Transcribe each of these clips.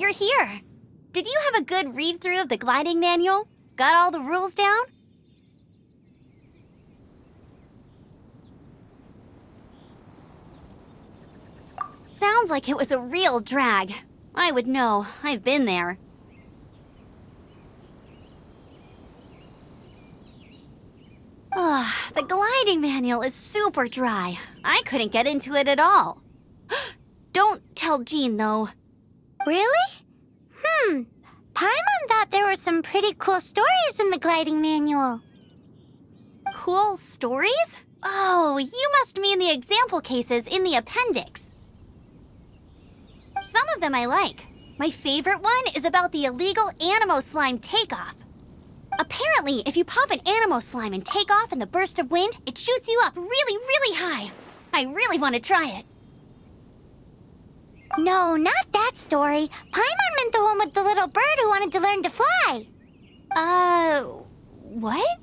you're here. Did you have a good read-through of the gliding manual? Got all the rules down? Sounds like it was a real drag. I would know. I've been there. The gliding manual is super dry. I couldn't get into it at all. Don't tell Jean, though. Really? Paimon thought there were some pretty cool stories in the gliding manual. Cool stories? Oh, you must mean the example cases in the appendix. Some of them I like. My favorite one is about the illegal Anemo slime takeoff. Apparently, if you pop an Anemo slime and take off in the burst of wind, it shoots you up really, really high. I really want to try it. No, not that story. Paimon meant the one with the little bird who wanted to learn to fly. What?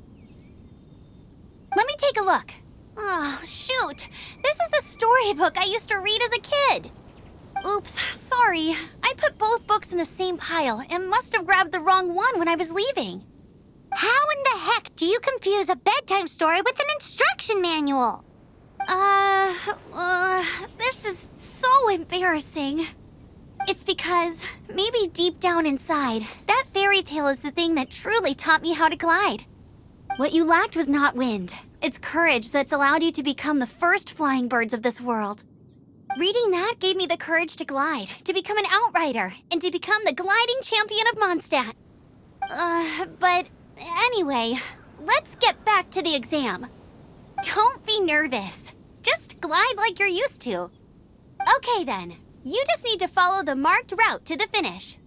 Let me take a look. Oh, shoot. This is the storybook I used to read as a kid. Oops, sorry. I put both books in the same pile and must have grabbed the wrong one when I was leaving. How in the heck do you confuse a bedtime story with an instruction manual? This is so embarrassing. It's because, maybe deep down inside, that fairy tale is the thing that truly taught me how to glide. What you lacked was not wind. It's courage that's allowed you to become the first flying birds of this world. Reading that gave me the courage to glide, to become an outrider, and to become the gliding champion of Mondstadt. But anyway, let's get back to the exam. Don't be nervous. Just glide like you're used to. Okay then, you just need to follow the marked route to the finish.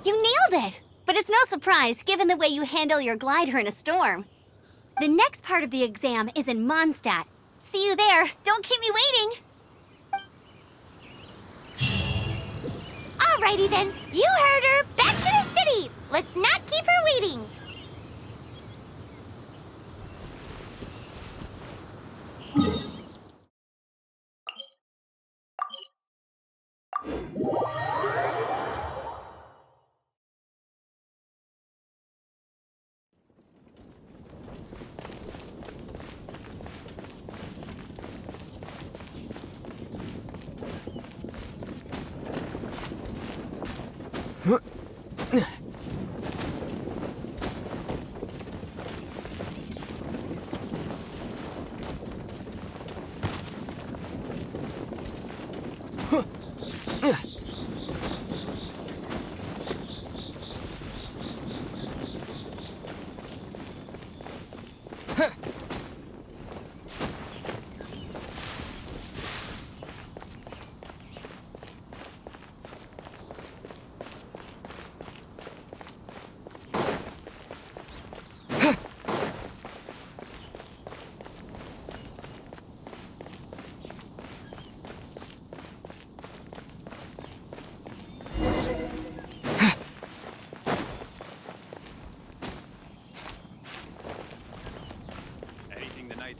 You nailed it! But it's no surprise, given the way you handle your glider in a storm. The next part of the exam is in Mondstadt. See you there. Don't keep me waiting. Alrighty then, you heard her. Back to the city. Let's not keep her waiting.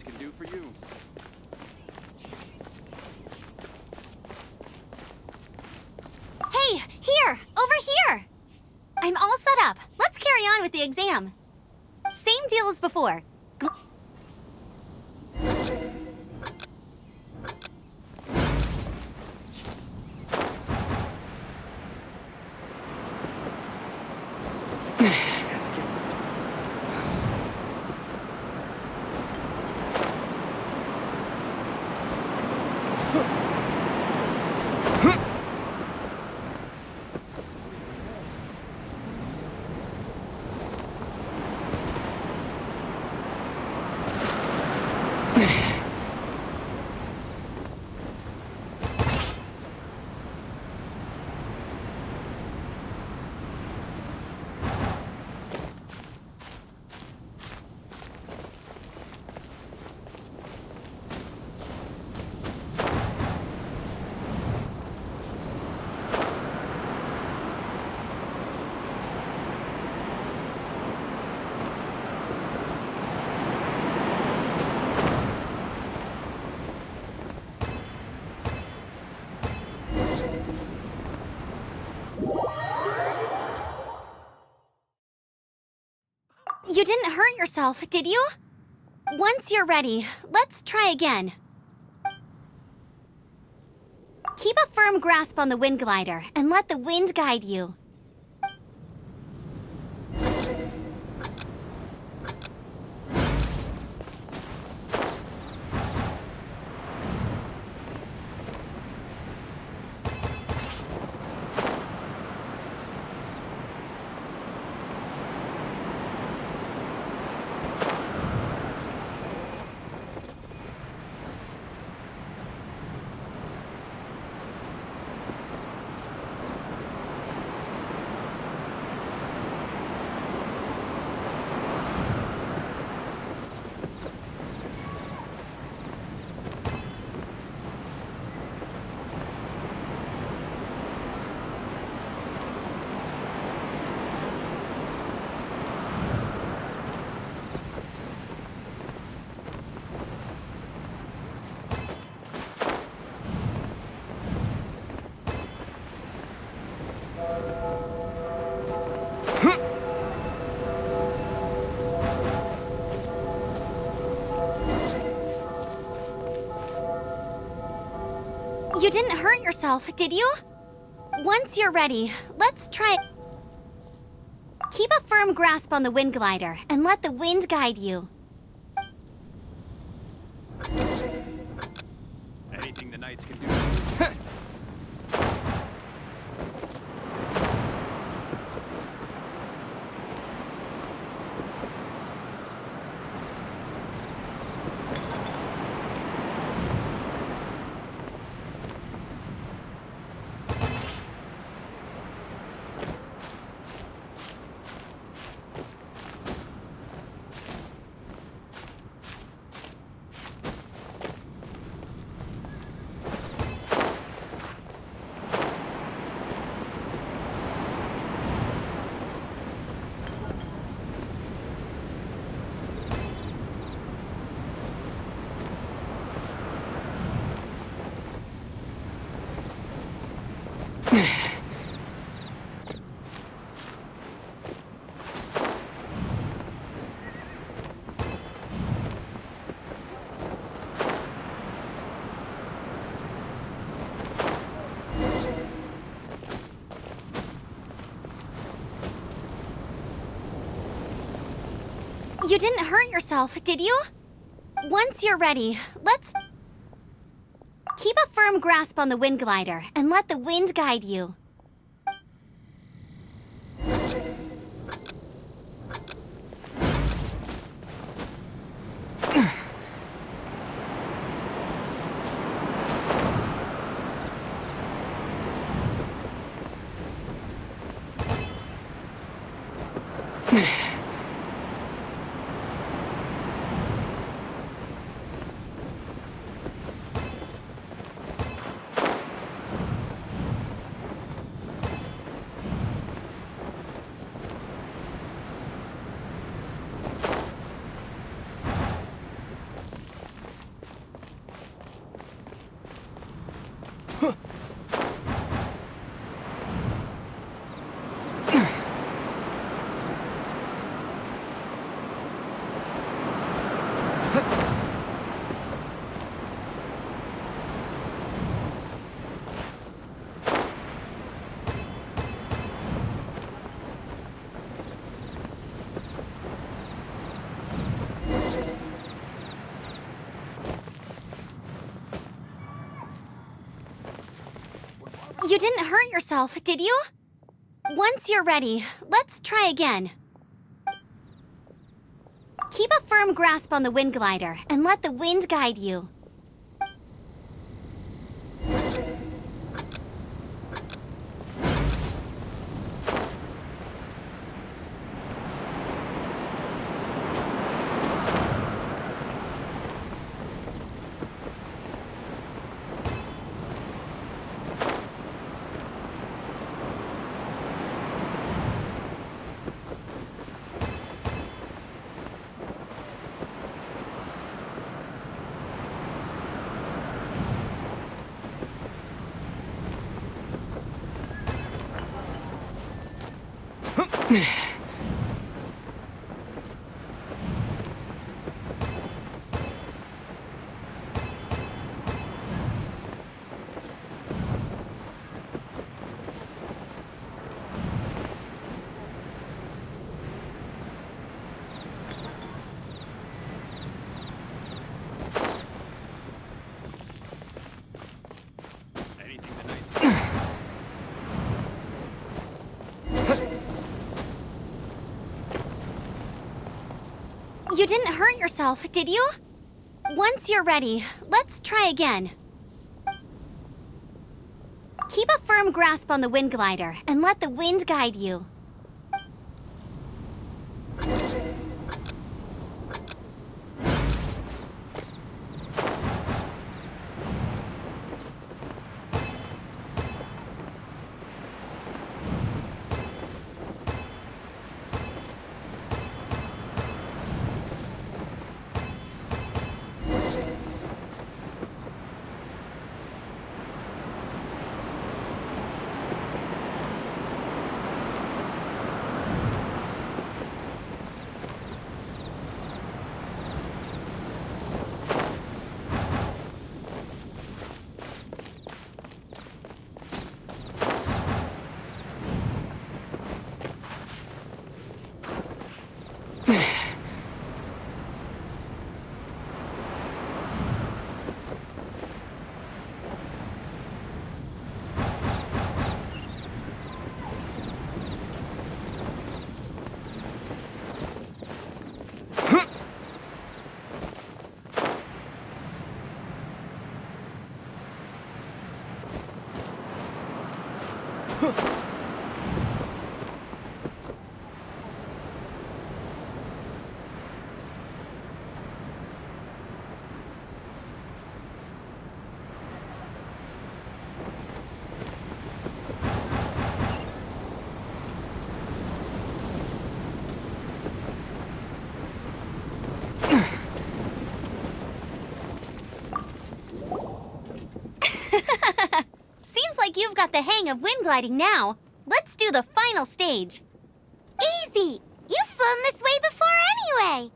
Can do for you. Hey, here! Over here! I'm all set up. Let's carry on with the exam. Same deal as before. You didn't hurt yourself, did you? Once you're ready, let's try again. Keep a firm grasp on the wind glider and let the wind guide you. You didn't hurt yourself, did you? Once you're ready, let's try. Keep a firm grasp on the wind glider and let the wind guide you. Anything the knights can do for you. You didn't hurt yourself, did you? Once you're ready, let's. Keep a firm grasp on the wind glider and let the wind guide you. You didn't hurt yourself, did you? Once you're ready, let's try again. Keep a firm grasp on the wind glider and let the wind guide you. You didn't hurt yourself, did you? Once you're ready, let's try again. Keep a firm grasp on the wind glider and let the wind guide you. Seems like you've got the hang of wind gliding now. Let's do the final stage. Easy! You've flown this way before anyway!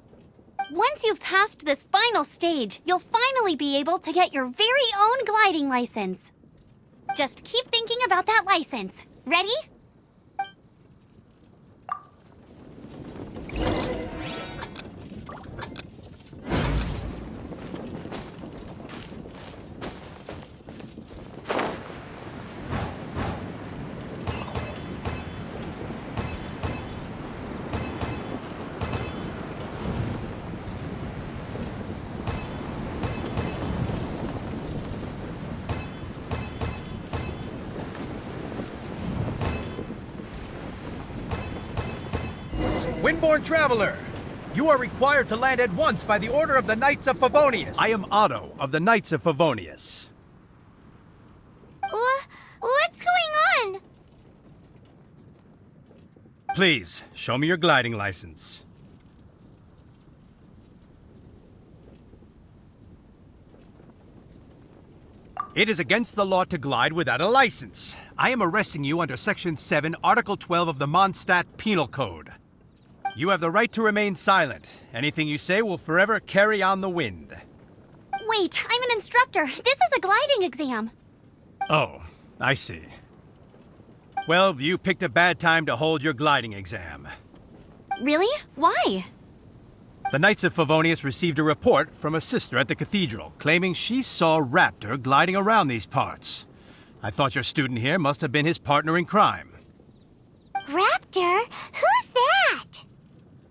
Once you've passed this final stage, you'll finally be able to get your very own gliding license. Just keep thinking about that license. Ready? Windborne Traveler, you are required to land at once by the order of the Knights of Favonius. I am Otto of the Knights of Favonius. What's going on? Please, show me your gliding license. It is against the law to glide without a license. I am arresting you under Section 7, Article 12 of the Mondstadt Penal Code. You have the right to remain silent. Anything you say will forever carry on the wind. Wait, I'm an instructor. This is a gliding exam. Oh, I see. Well, you picked a bad time to hold your gliding exam. Really? Why? The Knights of Favonius received a report from a sister at the cathedral claiming she saw Raptor gliding around these parts. I thought your student here must have been his partner in crime. Raptor? Who's that?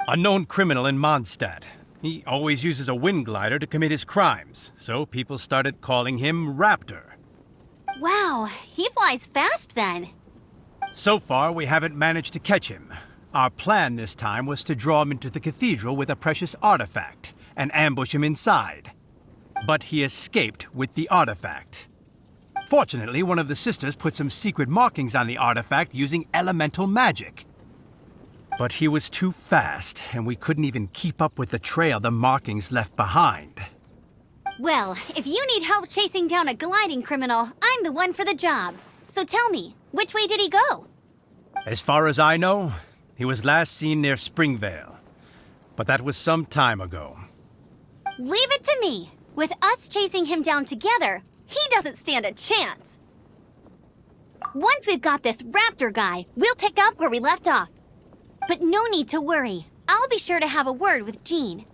A known criminal in Mondstadt. He always uses a wind glider to commit his crimes, so people started calling him Raptor. Wow, he flies fast then. So far, we haven't managed to catch him. Our plan this time was to draw him into the cathedral with a precious artifact and ambush him inside. But he escaped with the artifact. Fortunately, one of the sisters put some secret markings on the artifact using elemental magic. But he was too fast, and we couldn't even keep up with the trail the markings left behind. Well, if you need help chasing down a gliding criminal, I'm the one for the job. So tell me, which way did he go? As far as I know, he was last seen near Springvale. But that was some time ago. Leave it to me. With us chasing him down together, he doesn't stand a chance. Once we've got this Raptor guy, we'll pick up where we left off. But no need to worry. I'll be sure to have a word with Jean.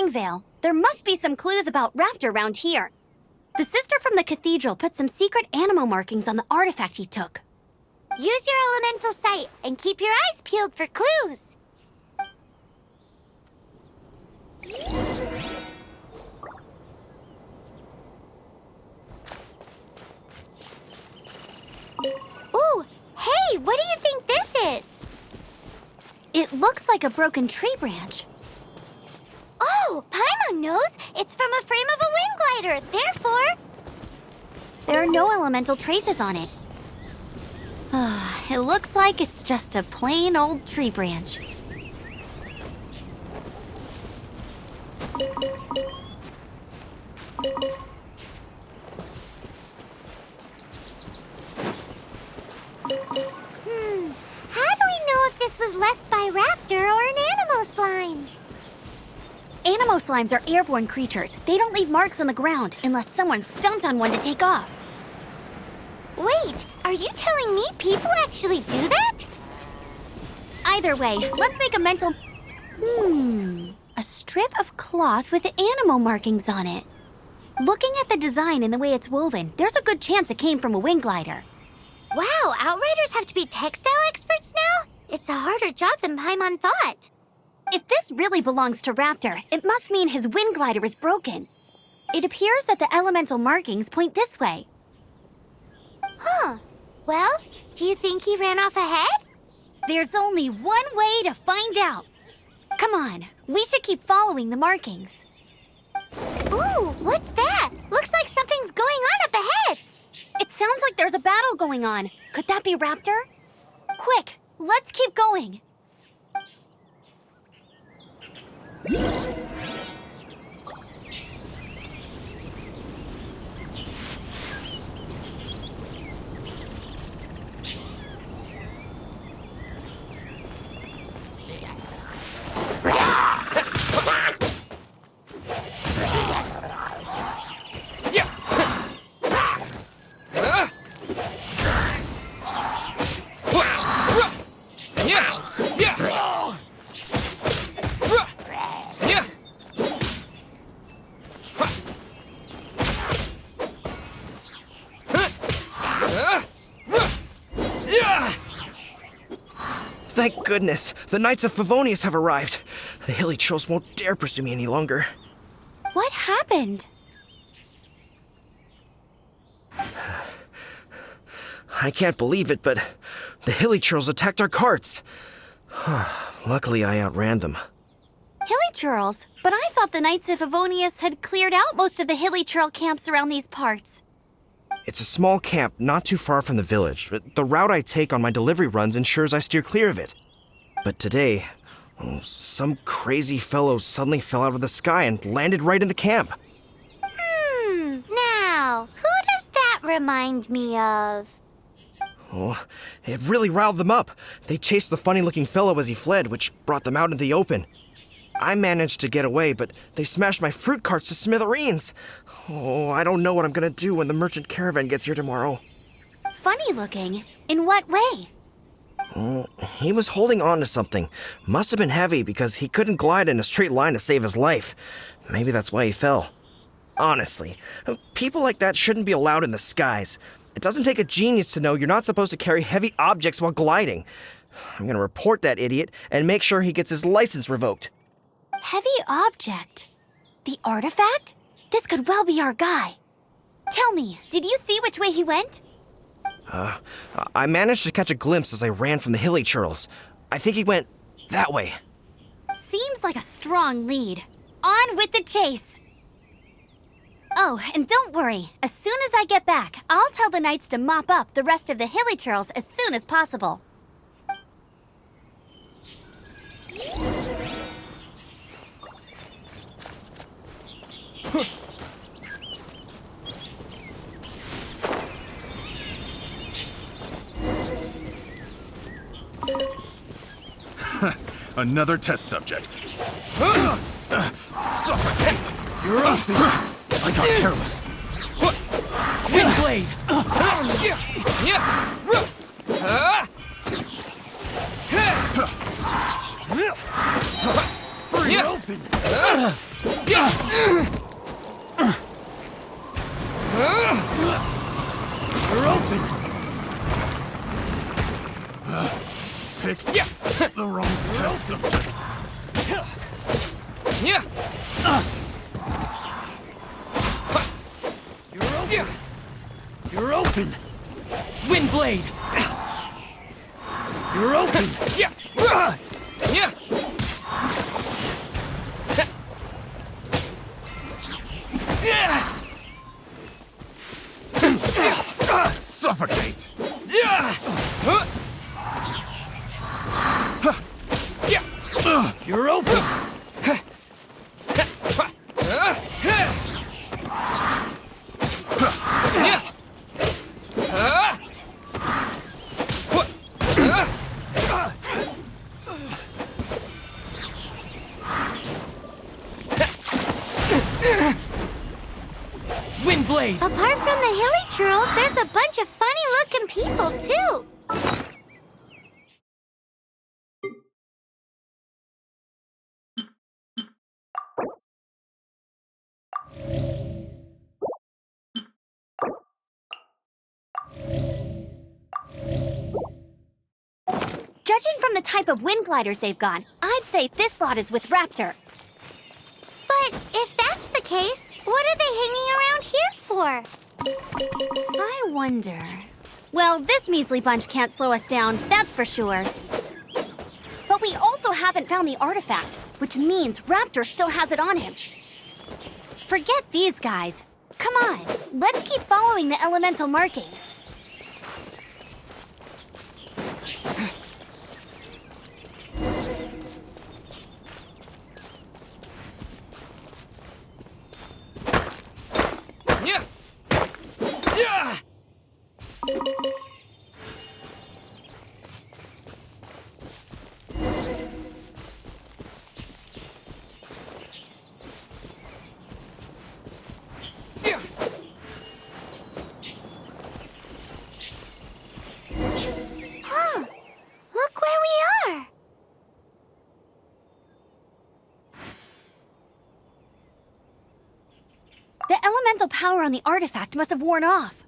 Vale. There must be some clues about Raptor around here. The sister from the cathedral put some secret Anemo markings on the artifact he took. Use your elemental sight and keep your eyes peeled for clues. Ooh, hey, what do you think this is? It looks like a broken tree branch. Oh, Paimon knows. It's from a frame of a wind glider. Therefore, There are no elemental traces on it. It looks like it's just a plain old tree branch. how do we know if this was left by Raptor or an Anemo slime? Anemo slimes are airborne creatures. They don't leave marks on the ground unless someone stomped on one to take off. Wait, are you telling me people actually do that? Either way, let's make a mental... A strip of cloth with Anemo markings on it. Looking at the design and the way it's woven, there's a good chance it came from a wind glider. Wow, Outriders have to be textile experts now? It's a harder job than Paimon thought. If this really belongs to Raptor, it must mean his wind glider is broken. It appears that the elemental markings point this way. Huh. Well, do you think he ran off ahead? There's only one way to find out. Come on, we should keep following the markings. Ooh, what's that? Looks like something's going on up ahead. It sounds like there's a battle going on. Could that be Raptor? Quick, let's keep going. Thank goodness, the Knights of Favonius have arrived. The hilly trolls won't dare pursue me any longer. What happened? I can't believe it, but the hilly trolls attacked our carts. Luckily, I outran them. Hilly churls? But I thought the Knights of Favonius had cleared out most of the hilly churl camps around these parts. It's a small camp not too far from the village. The route I take on my delivery runs ensures I steer clear of it. But today, some crazy fellow suddenly fell out of the sky and landed right in the camp. Now, who does that remind me of? Oh, it really riled them up. They chased the funny-looking fellow as he fled, which brought them out into the open. I managed to get away, but they smashed my fruit carts to smithereens. Oh, I don't know what I'm gonna do when the merchant caravan gets here tomorrow. Funny looking? In what way? Oh, he was holding on to something. Must have been heavy because he couldn't glide in a straight line to save his life. Maybe that's why he fell. Honestly, people like that shouldn't be allowed in the skies. It doesn't take a genius to know you're not supposed to carry heavy objects while gliding. I'm gonna report that idiot and make sure he gets his license revoked. Heavy object? The artifact? This could well be our guy. Tell me, did you see which way he went? I managed to catch a glimpse as I ran from the hilly churls. I think he went that way. Seems like a strong lead. On with the chase! Oh, and don't worry. As soon as I get back, I'll tell the knights to mop up the rest of the hilly churls as soon as possible. Another test subject. Suffocate! You're up! I got careless. Wind blade! Free open! You're open. Picked the wrong test subject. You're open. Wind blade. You're open. Suffocate. You're open. Wind blade. Apart from the hilly churls, there's a bunch of funny-looking people, too. Judging from the type of wind gliders they've got, I'd say this lot is with Raptor. But if that's the case, what are they hanging around here for? I wonder... Well, this measly bunch can't slow us down, that's for sure. But we also haven't found the artifact, which means Raptor still has it on him. Forget these guys. Come on, let's keep following the elemental markings. Look where we are. The elemental power on the artifact must have worn off.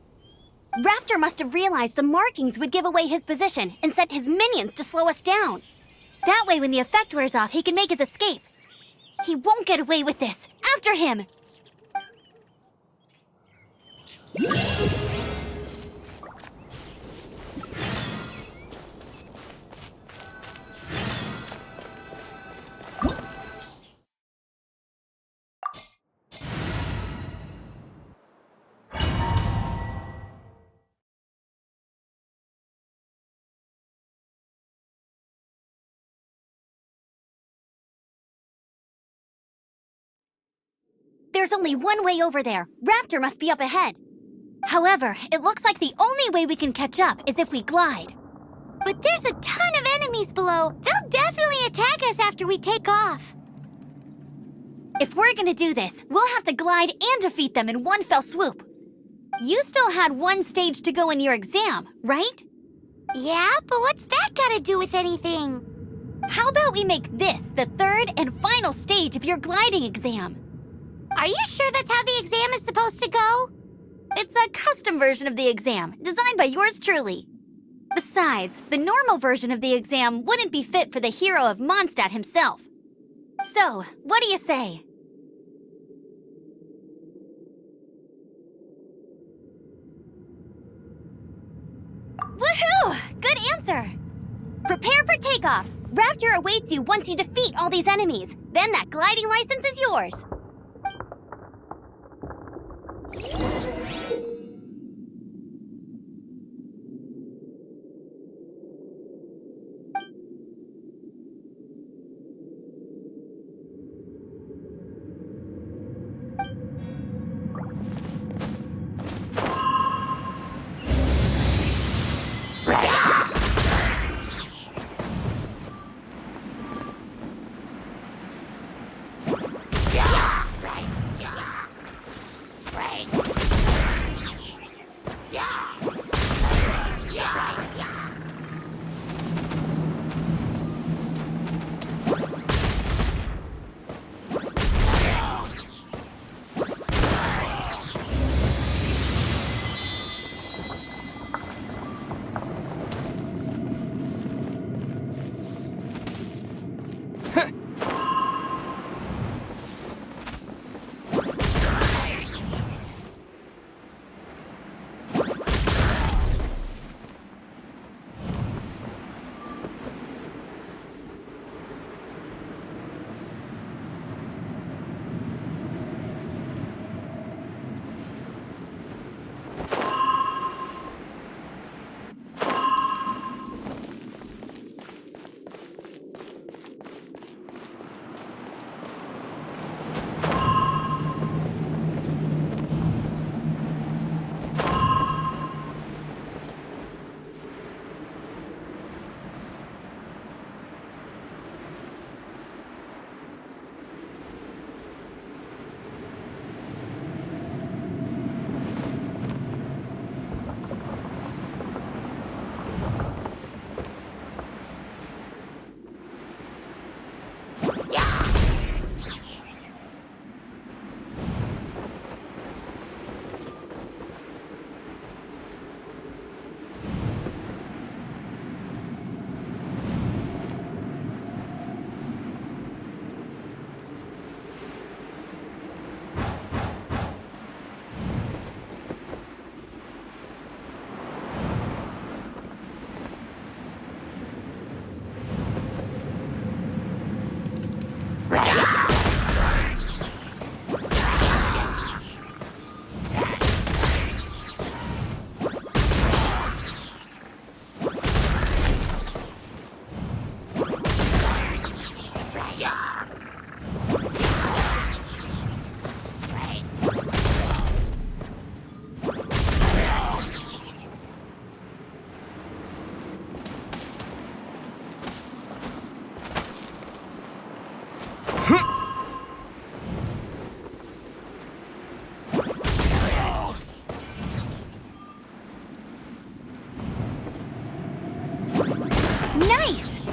Raptor must have realized the markings would give away his position and sent his minions to slow us down. That way, when the effect wears off, he can make his escape. He won't get away with this. After him! There's only one way over there. Raptor must be up ahead. However, it looks like the only way we can catch up is if we glide. But there's a ton of enemies below. They'll definitely attack us after we take off. If we're gonna do this, we'll have to glide and defeat them in one fell swoop. You still had one stage to go in your exam, right? Yeah, but what's that got to do with anything? How about we make this the third and final stage of your gliding exam? Are you sure that's how the exam is supposed to go? It's a custom version of the exam, designed by yours truly. Besides, the normal version of the exam wouldn't be fit for the hero of Mondstadt himself. So, what do you say? Woohoo! Good answer! Prepare for takeoff. Raptor awaits you once you defeat all these enemies. Then that gliding license is yours.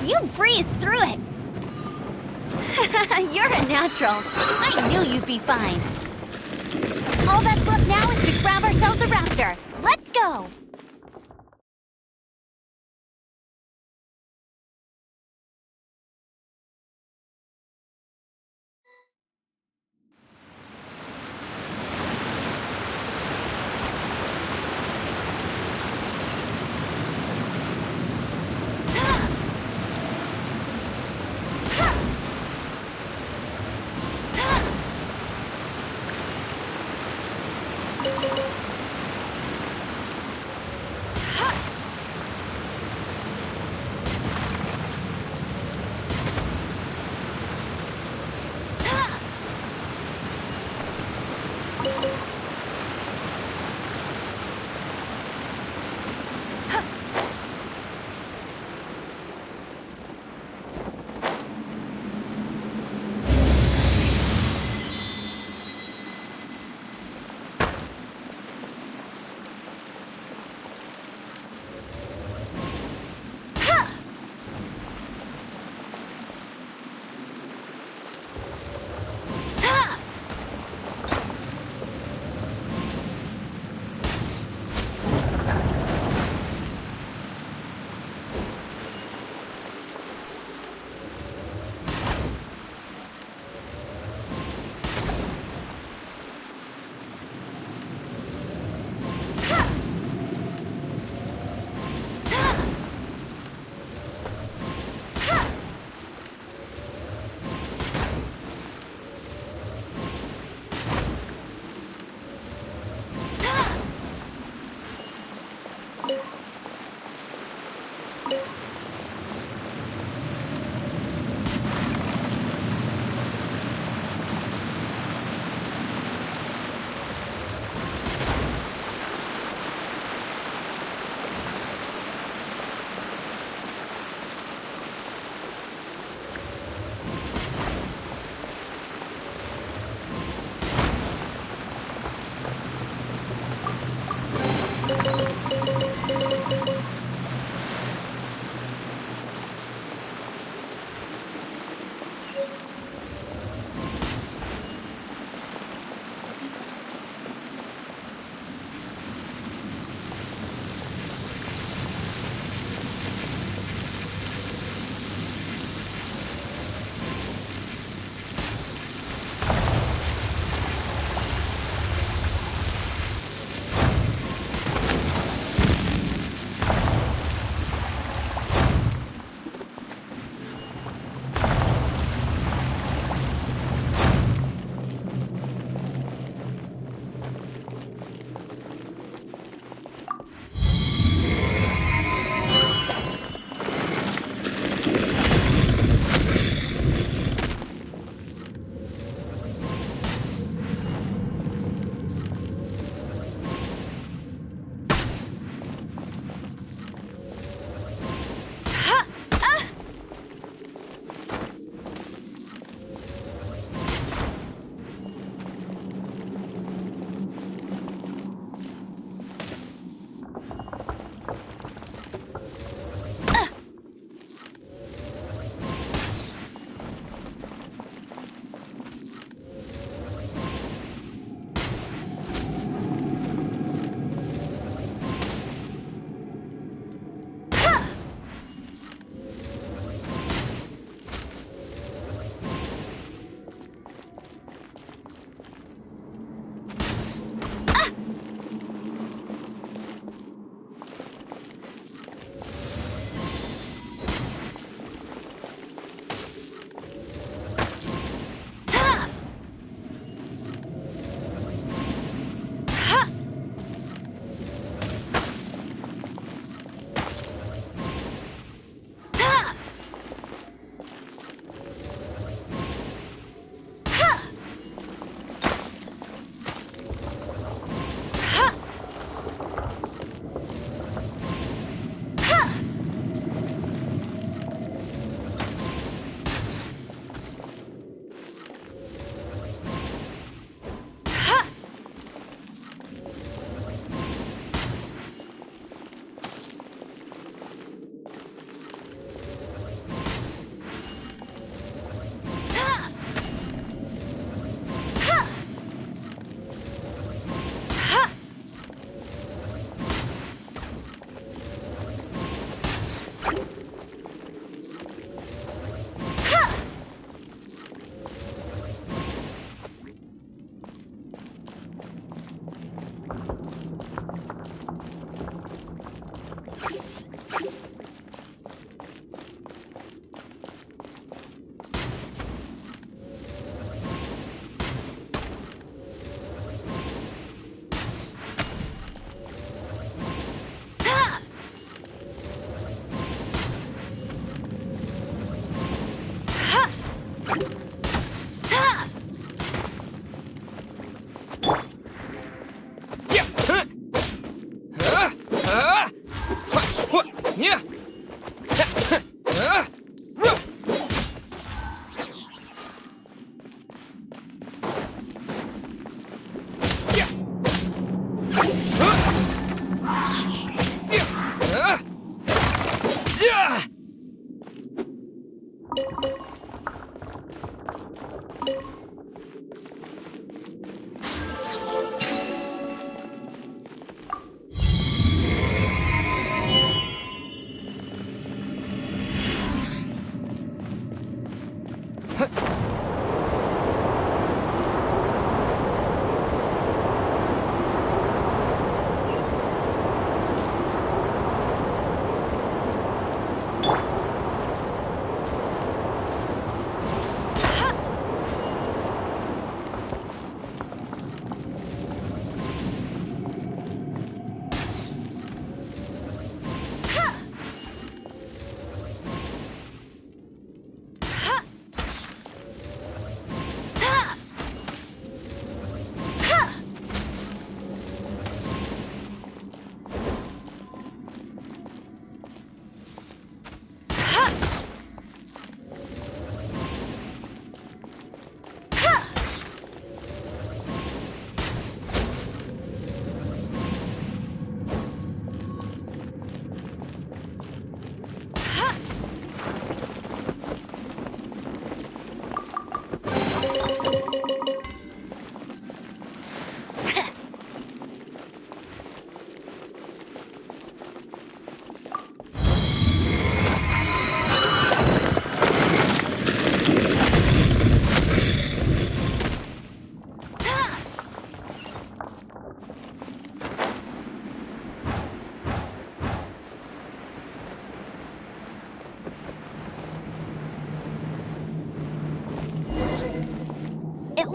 You breezed through it. You're a natural. I knew you'd be fine. All that's left now is to grab ourselves a raptor. Let's go!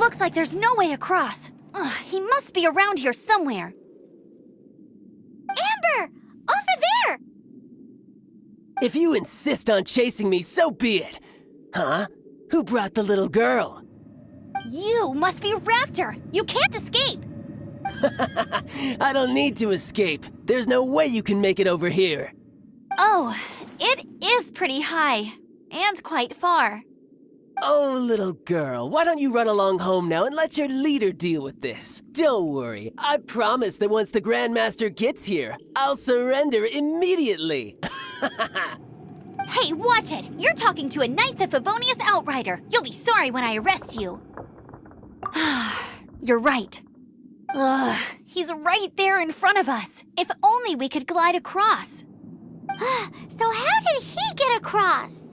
Looks like there's no way across. Ugh, he must be around here somewhere. Amber! Over there! If you insist on chasing me, so be it. Huh? Who brought the little girl? You must be Raptor. You can't escape. I don't need to escape. There's no way you can make it over here. Oh, it is pretty high. And quite far. Oh, little girl, why don't you run along home now and let your leader deal with this? Don't worry, I promise that once the Grandmaster gets here, I'll surrender immediately. Hey, watch it! You're talking to a Knights of Favonius outrider. You'll be sorry when I arrest you. You're right. Ugh, he's right there in front of us. If only we could glide across. So how did he get across?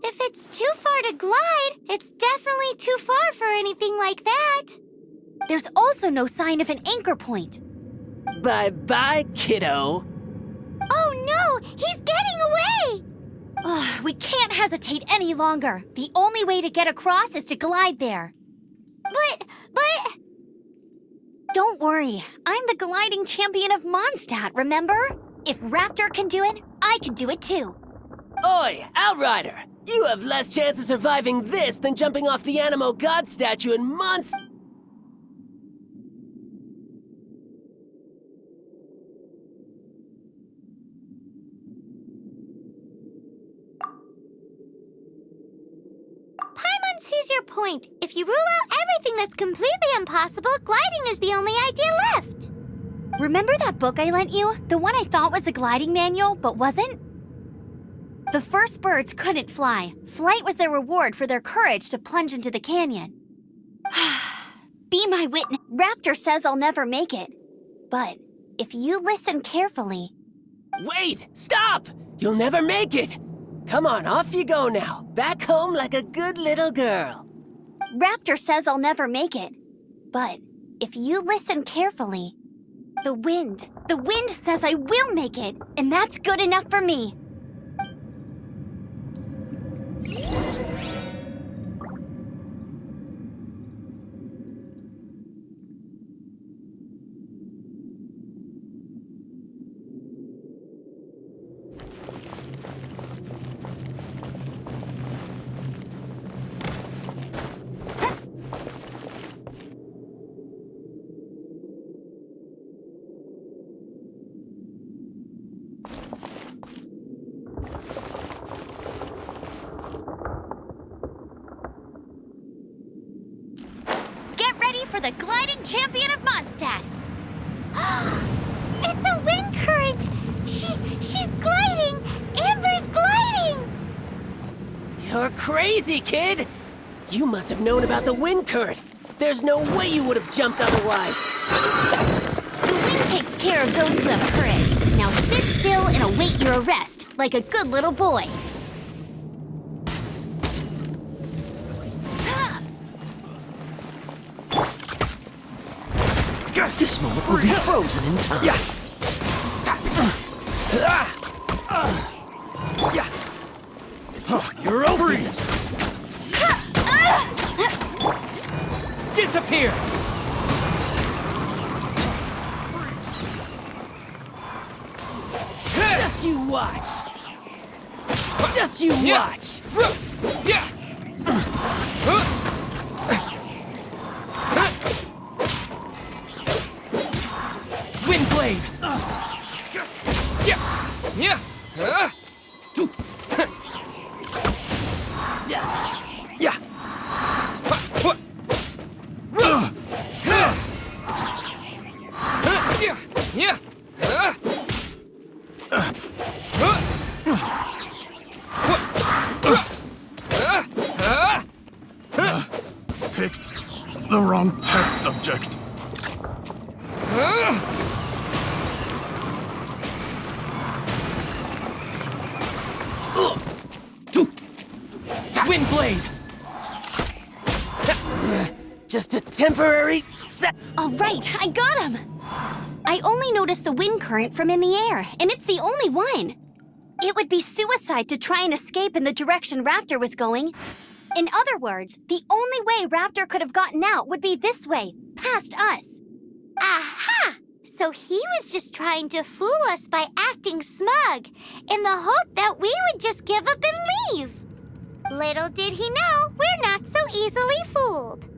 If it's too far to glide, it's definitely too far for anything like that. There's also no sign of an anchor point. Bye-bye, kiddo. Oh no, he's getting away! Ugh, we can't hesitate any longer. The only way to get across is to glide there. But... Don't worry, I'm the gliding champion of Mondstadt, remember? If Raptor can do it, I can do it too. Oi, Outrider! You have less chance of surviving this than jumping off the Anemo god statue in Monst... Paimon sees your point. If you rule out everything that's completely impossible, gliding is the only idea left. Remember that book I lent you? The one I thought was the gliding manual, but wasn't? The first birds couldn't fly. Flight was their reward for their courage to plunge into the canyon. Be my witness. Raptor says I'll never make it. But if you listen carefully... Wait! Stop! You'll never make it! Come on, off you go now. Back home like a good little girl. Raptor says I'll never make it. But if you listen carefully... The wind says I will make it, and that's good enough for me. For the gliding champion of Mondstadt. It's a wind current! She's gliding! Amber's gliding! You're crazy, kid! You must have known about the wind current. There's no way you would have jumped otherwise. The wind takes care of those who have courage. Now sit still and await your arrest, like a good little boy. This moment will be frozen in time. You're over it! Disappear! Just you watch! Just you watch! Wind blade! Picked the wrong test subject. Wind blade! Just a temporary set. All right, I got him. I only noticed the wind current from in the air, and it's the only one. It would be suicide to try and escape in the direction Raptor was going. In other words, the only way Raptor could have gotten out would be this way, past us. Aha! So he was just trying to fool us by acting smug, in the hope that we would just give up and leave. Little did he know, we're not so easily fooled.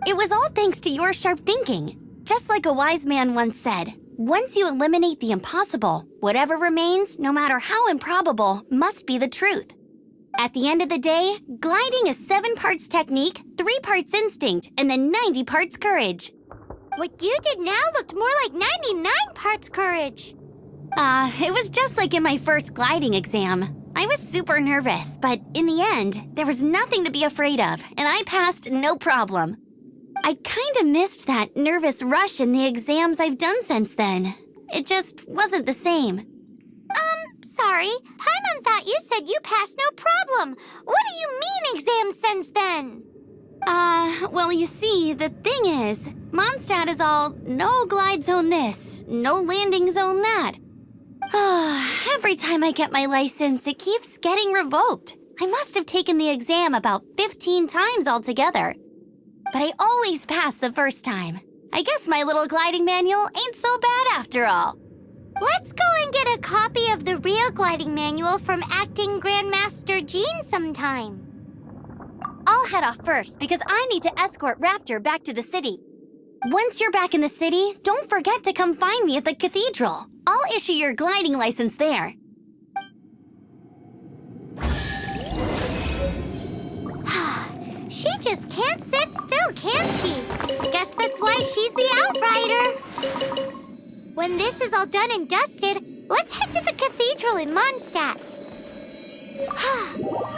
It was all thanks to your sharp thinking. Just like a wise man once said, once you eliminate the impossible, whatever remains, no matter how improbable, must be the truth. At the end of the day, gliding is 7 parts technique, 3 parts instinct, and then 90 parts courage. What you did now looked more like 99 parts courage. It was just like in my first gliding exam. I was super nervous, but in the end, there was nothing to be afraid of, and I passed no problem. I kinda missed that nervous rush in the exams I've done since then. It just wasn't the same. Sorry. Paimon thought you said you passed no problem. What do you mean exams since then? Well, you see, the thing is, Mondstadt is all no glide zone this, no landing zone that. Every time I get my license, it keeps getting revoked. I must have taken the exam about 15 times altogether. But I always pass the first time. I guess my little gliding manual ain't so bad after all. Let's go and get a copy of the real gliding manual from Acting Grandmaster Jean sometime. I'll head off first because I need to escort Raptor back to the city. Once you're back in the city, don't forget to come find me at the cathedral. I'll issue your gliding license there. She just can't sit still, can she? Guess that's why she's the outrider. When this is all done and dusted, let's head to the cathedral in Mondstadt.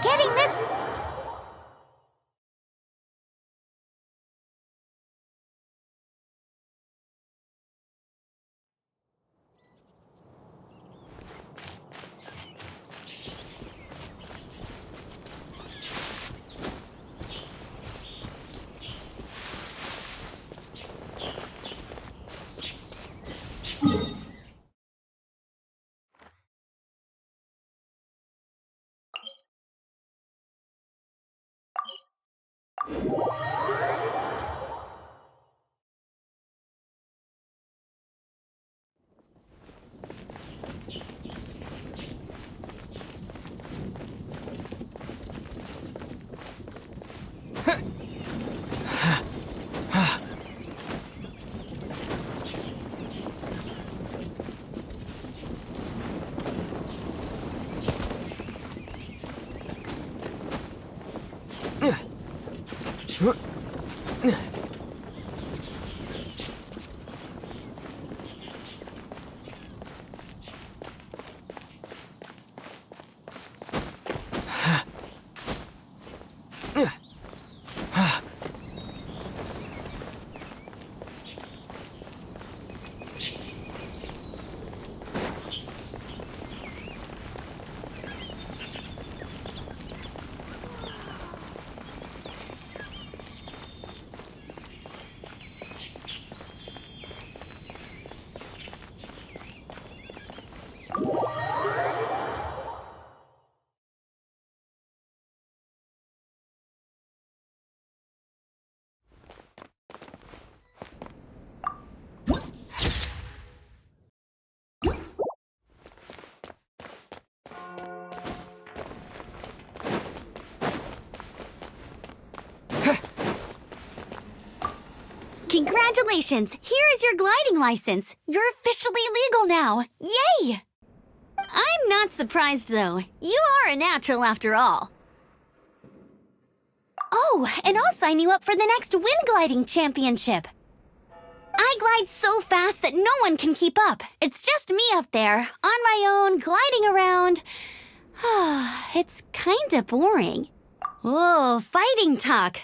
Getting this... Congratulations! Here is your gliding license. You're officially legal now. Yay! I'm not surprised, though. You are a natural after all. Oh, and I'll sign you up for the next wind gliding championship. I glide so fast that no one can keep up. It's just me up there, on my own, gliding around. It's kinda boring. Oh, fighting talk.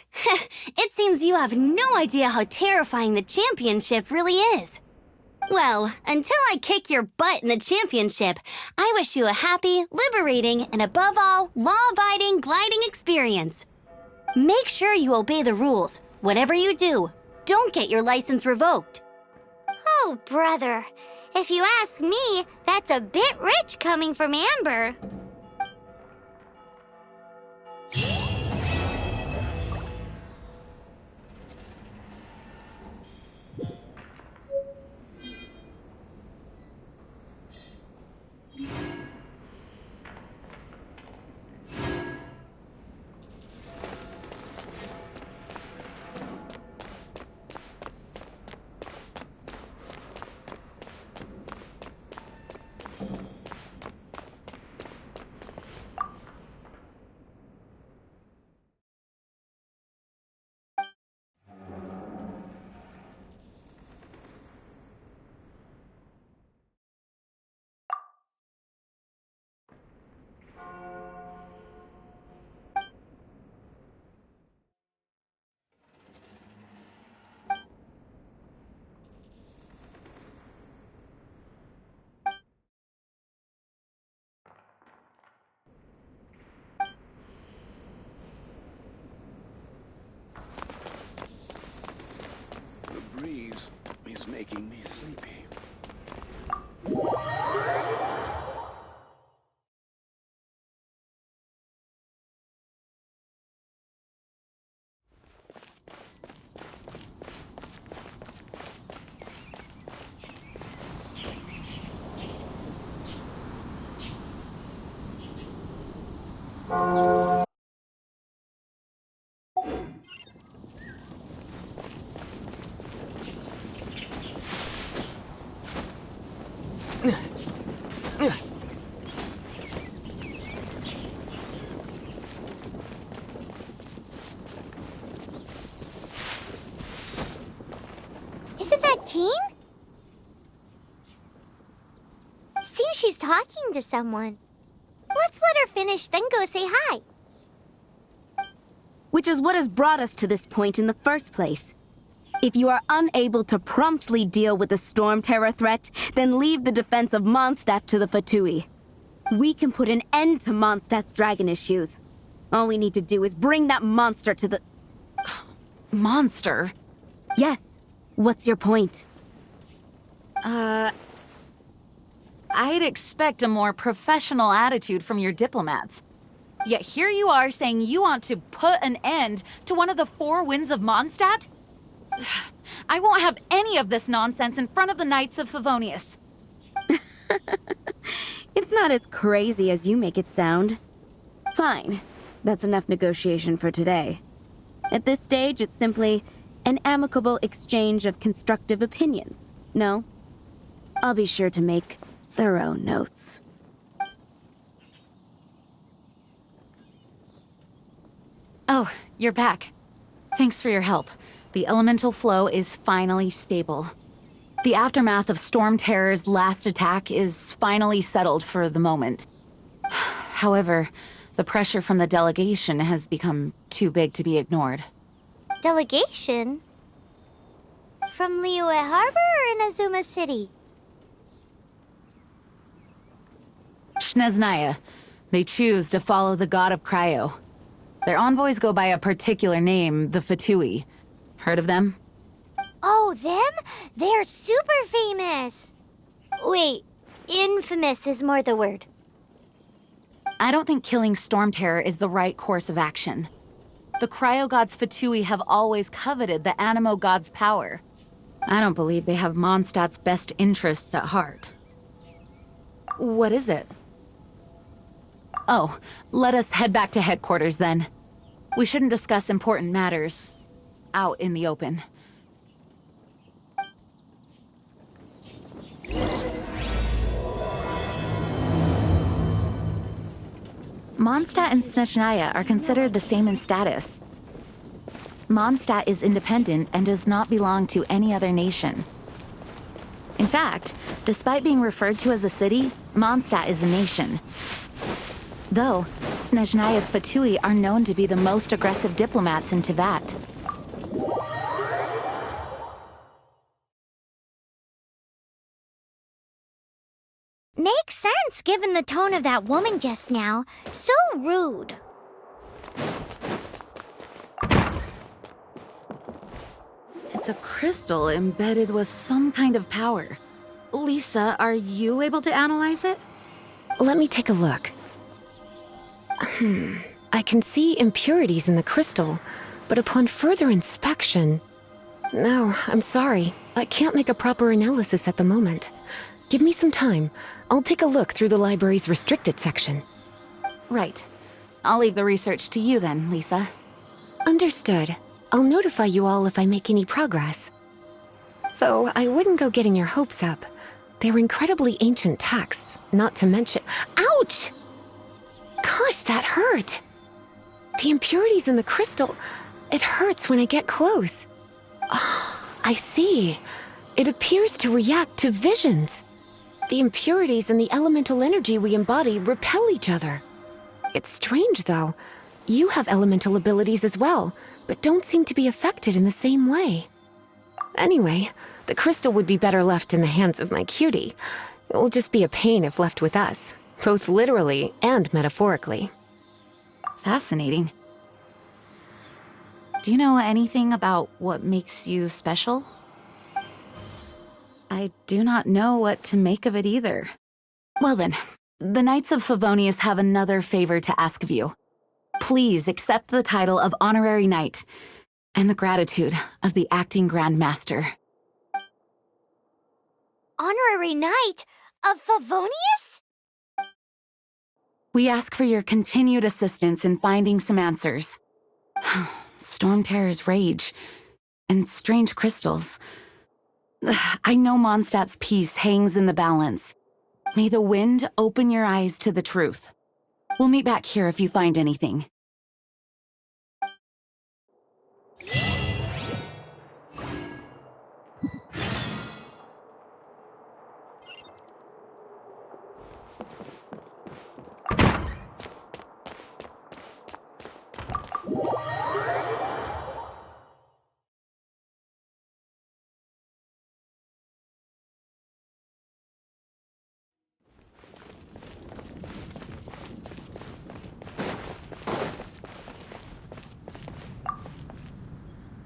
It seems you have no idea how terrifying the championship really is. Well, until I kick your butt in the championship, I wish you a happy, liberating, and above all, law-abiding gliding experience. Make sure you obey the rules. Whatever you do, don't get your license revoked. Oh, brother. If you ask me, that's a bit rich coming from Amber. The breeze is making me sleepy. Isn't that Jean? Seems she's talking to someone. Let's let her finish, then go say hi. Which is what has brought us to this point in the first place. If you are unable to promptly deal with the storm terror threat, then leave the defense of Mondstadt to the Fatui. We can put an end to Mondstadt's dragon issues. All we need to do is bring that monster to the... Monster? Yes. What's your point? I'd expect a more professional attitude from your diplomats. Yet here you are saying you want to put an end to one of the four winds of Mondstadt? I won't have any of this nonsense in front of the Knights of Favonius. It's not as crazy as you make it sound. Fine. That's enough negotiation for today. At this stage, it's simply an amicable exchange of constructive opinions. No? I'll be sure to make thorough notes. Oh, you're back. Thanks for your help. The elemental flow is finally stable. The aftermath of Storm Terror's last attack is finally settled for the moment. However, the pressure from the delegation has become too big to be ignored. Delegation? From Liyue Harbor or Inazuma City? Shneznaya. They choose to follow the god of Cryo. Their envoys go by a particular name, the Fatui. Heard of them? Oh, them? They're super famous! Wait, infamous is more the word. I don't think killing Storm Terror is the right course of action. The Cryo gods Fatui have always coveted the Anemo god's power. I don't believe they have Mondstadt's best interests at heart. What is it? Oh, let us head back to headquarters then. We shouldn't discuss important matters out in the open. Mondstadt and Snezhnaya are considered the same in status. Mondstadt is independent and does not belong to any other nation. In fact, despite being referred to as a city, Mondstadt is a nation. Though, Snezhnaya's Fatui are known to be the most aggressive diplomats in Teyvat. Makes sense given the tone of that woman just now. So rude. It's a crystal embedded with some kind of power. Lisa, are you able to analyze it? Let me take a look. I can see impurities in the crystal, but upon further inspection... No, I'm sorry. I can't make a proper analysis at the moment. Give me some time. I'll take a look through the library's restricted section. Right. I'll leave the research to you then, Lisa. Understood. I'll notify you all if I make any progress. Though I wouldn't go getting your hopes up. They're incredibly ancient texts, not to mention... Ouch! Gosh, that hurt! The impurities in the crystal... It hurts when I get close. I see. It appears to react to visions. The impurities and the elemental energy we embody repel each other. It's strange, though. You have elemental abilities as well, but don't seem to be affected in the same way. Anyway, the crystal would be better left in the hands of my cutie. It will just be a pain if left with us, both literally and metaphorically. Fascinating. Do you know anything about what makes you special? I do not know what to make of it either. Well then, the Knights of Favonius have another favor to ask of you. Please accept the title of Honorary Knight and the gratitude of the Acting Grand Master. Honorary Knight of Favonius? We ask for your continued assistance in finding some answers. Storm Terror's rage and strange crystals. I know Mondstadt's peace hangs in the balance. May the wind open your eyes to the truth. We'll meet back here if you find anything.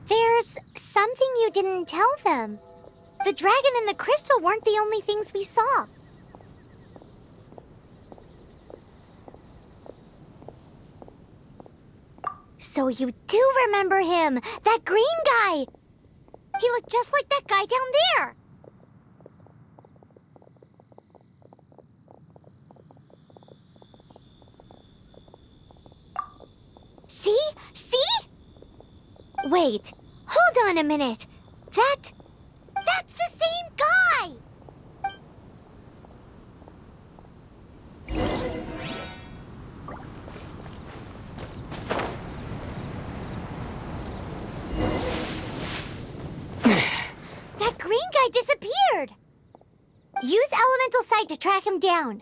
There's something you didn't tell them. The dragon and the crystal weren't the only things we saw. So you do remember him, that green guy. He looked just like that guy down there. See? See? Wait, hold on a minute. That's the same guy! That green guy disappeared! Use elemental sight to track him down.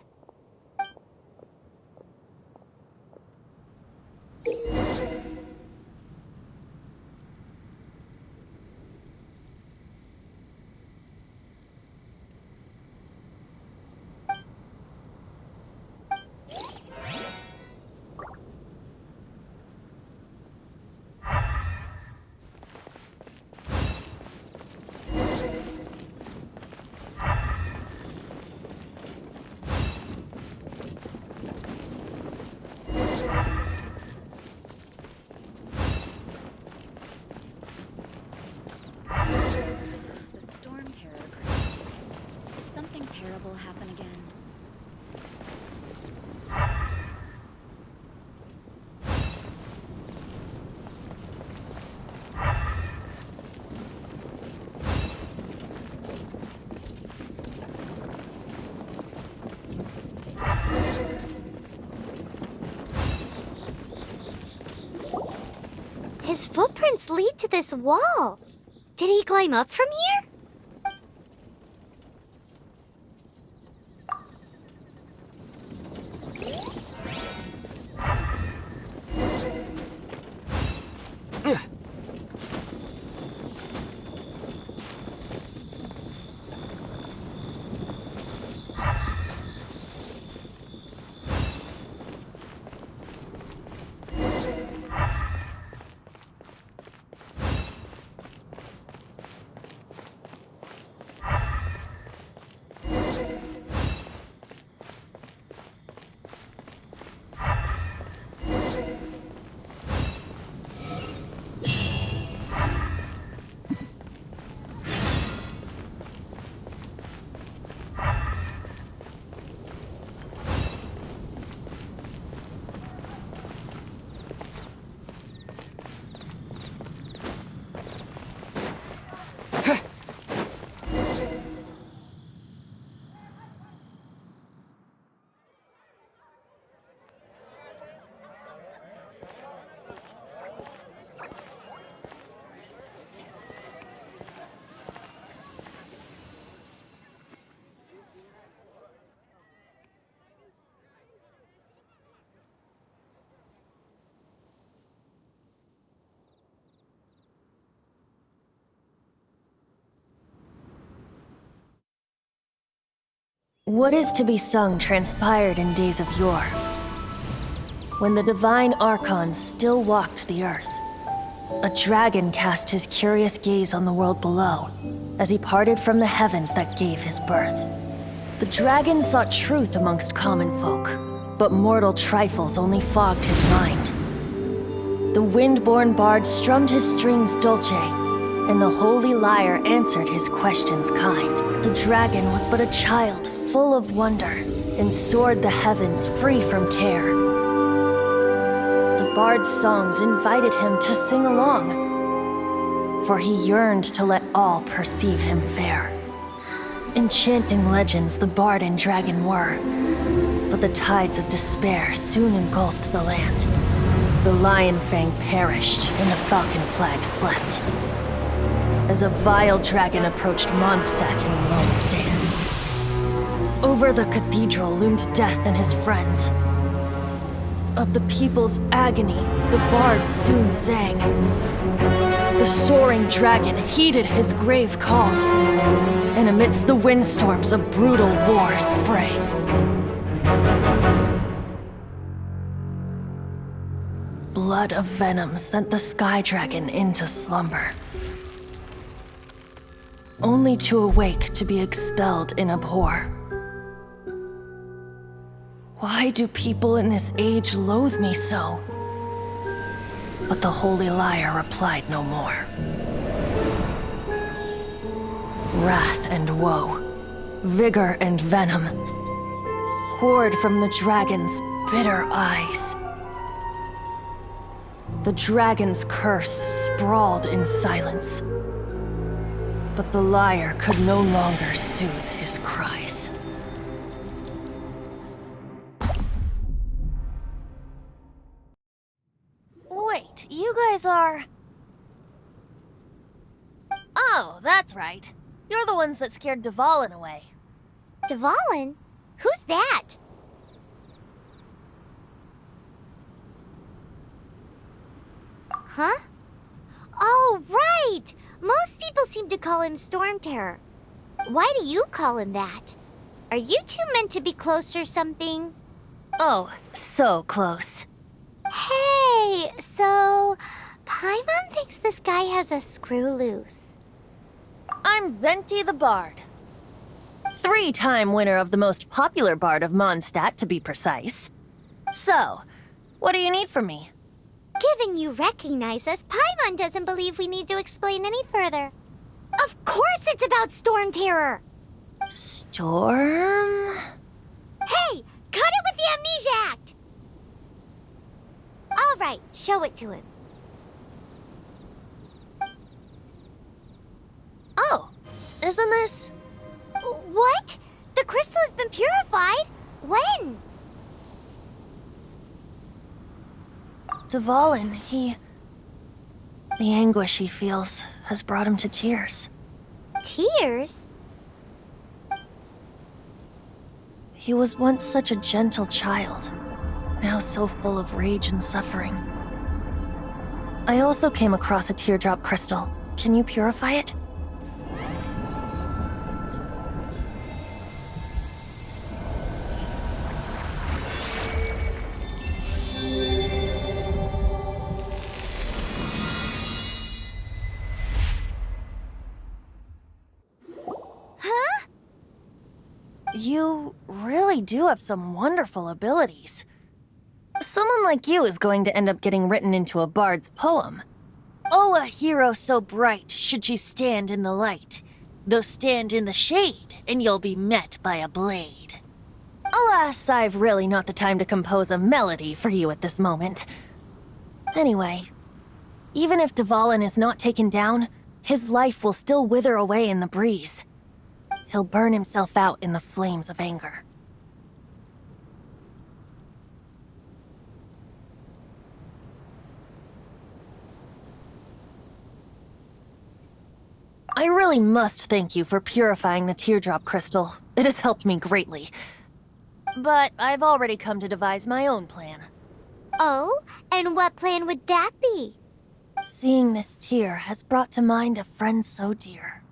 Will happen again. His footprints lead to this wall. Did he climb up from here? What is to be sung transpired in days of yore, when the divine archons still walked the earth. A dragon cast his curious gaze on the world below, as he parted from the heavens that gave his birth. The dragon sought truth amongst common folk, but mortal trifles only fogged his mind. The wind-born bard strummed his strings dulce, and the holy lyre answered his questions kind. The dragon was but a child full of wonder, and soared the heavens free from care. The bard's songs invited him to sing along, for he yearned to let all perceive him fair. Enchanting legends the bard and dragon were, but the tides of despair soon engulfed the land. The lion fang perished, and the falcon flag slept, as a vile dragon approached Mondstadt in lone stand. Over the cathedral loomed death and his friends. Of the people's agony, the bards soon sang. The soaring dragon heeded his grave calls, and amidst the windstorms a brutal war sprang. Blood of venom sent the sky dragon into slumber, only to awake to be expelled in abhor. Why do people in this age loathe me so? But the holy lyre replied no more. Wrath and woe, vigor and venom, poured from the dragon's bitter eyes. The dragon's curse sprawled in silence, but the lyre could no longer soothe his cries. Wait, you guys are... Oh, that's right. You're the ones that scared Dvalin away. Dvalin? Who's that? Huh? Oh, right! Most people seem to call him Storm Terror. Why do you call him that? Are you two meant to be close or something? Oh, so close. Hey, so Paimon thinks this guy has a screw loose. I'm Venti the Bard. 3-time winner of the most popular bard of Mondstadt, to be precise. So, what do you need from me? Given you recognize us, Paimon doesn't believe we need to explain any further. Of course it's about Storm Terror! Storm? Hey, cut it with the Amnesia Act! All right, show it to him. Oh, isn't this... What? The crystal has been purified? When? Dvalin, the anguish he feels has brought him to tears. Tears? He was once such a gentle child, now so full of rage and suffering. I also came across a teardrop crystal. Can you purify it? Huh? You really do have some wonderful abilities. Someone like you is going to end up getting written into a bard's poem. Oh, a hero so bright should she stand in the light, though stand in the shade, and you'll be met by a blade. Alas, I've really not the time to compose a melody for you at this moment. Anyway, even if Dvalin is not taken down, his life will still wither away in the breeze. He'll burn himself out in the flames of anger. I really must thank you for purifying the teardrop crystal. It has helped me greatly. But I've already come to devise my own plan. Oh, and what plan would that be? Seeing this tear has brought to mind a friend so dear.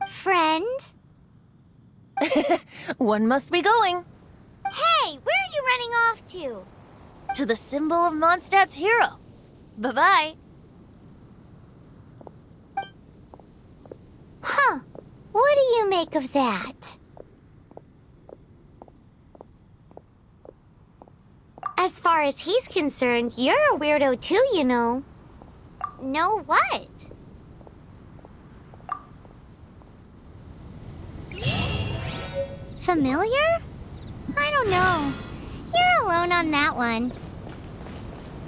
Friend? One must be going. Hey, where are you running off to? To the symbol of Mondstadt's hero. Bye-bye. Huh. What do you make of that? As far as he's concerned, you're a weirdo too, you know. Know what? Familiar? I don't know. You're alone on that one.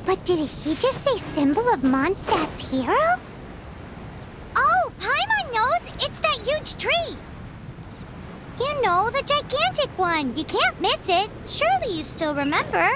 But did he just say symbol of Mondstadt's hero? Oh, Paimon knows! It's that huge tree! You know, the gigantic one. You can't miss it. Surely you still remember.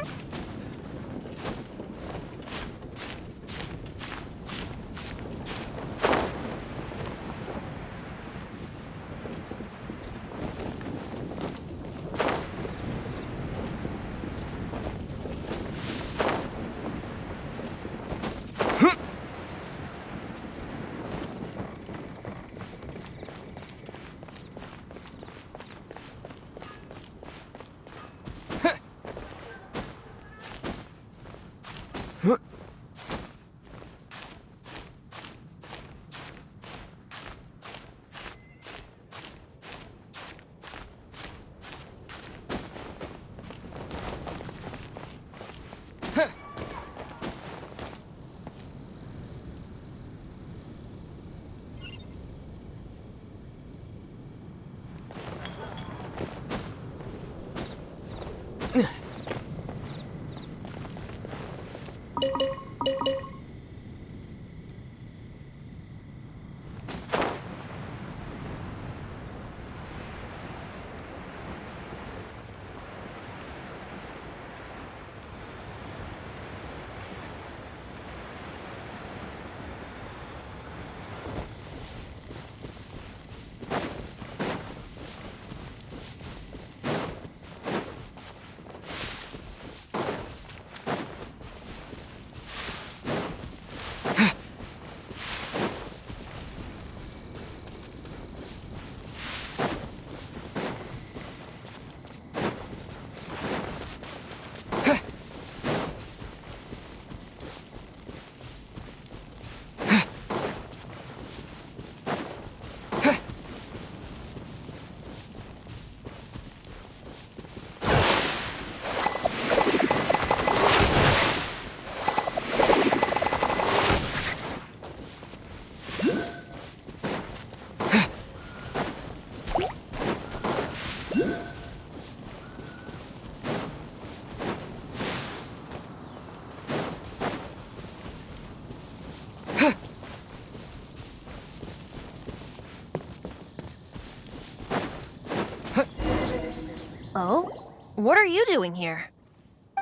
Oh? What are you doing here?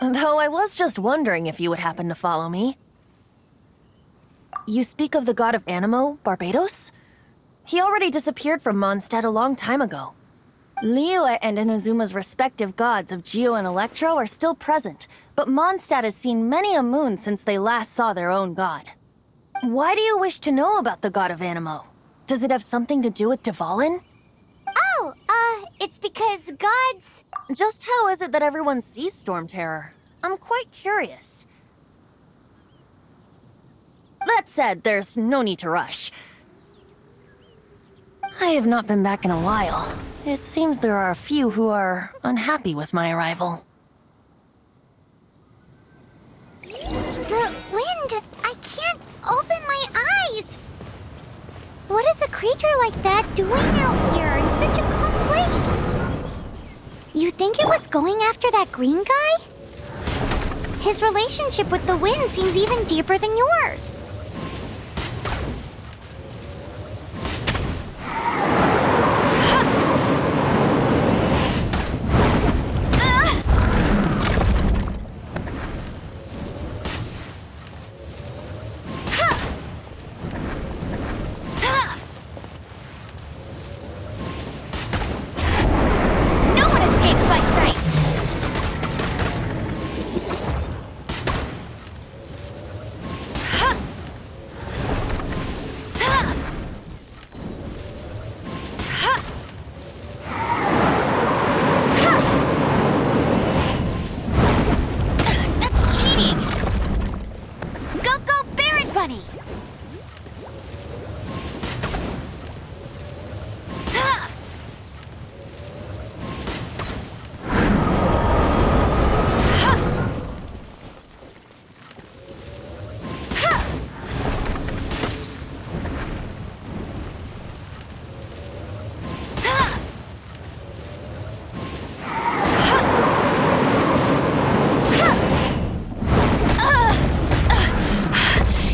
Though I was just wondering if you would happen to follow me. You speak of the god of Anemo, Barbados? He already disappeared from Mondstadt a long time ago. Liyue and Inazuma's respective gods of Geo and Electro are still present, but Mondstadt has seen many a moon since they last saw their own god. Why do you wish to know about the god of Anemo? Does it have something to do with Dvalin? Oh, it's because gods... Just how is it that everyone sees Storm Terror? I'm quite curious. That said, there's no need to rush. I have not been back in a while. It seems there are a few who are unhappy with my arrival. The wind! I can't open my eyes! What is a creature like that doing out here in such a calm place? You think it was going after that green guy? His relationship with the wind seems even deeper than yours. funny.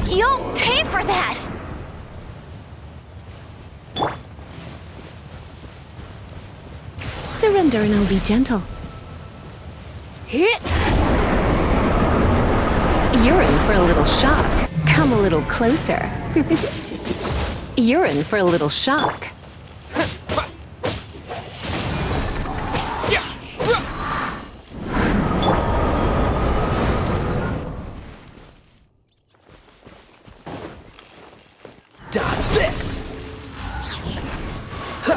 You'll pay for that! Surrender and I'll be gentle. Hit! You're in for a little shock. Come a little closer. You're in for a little shock. Dodge this! Ha!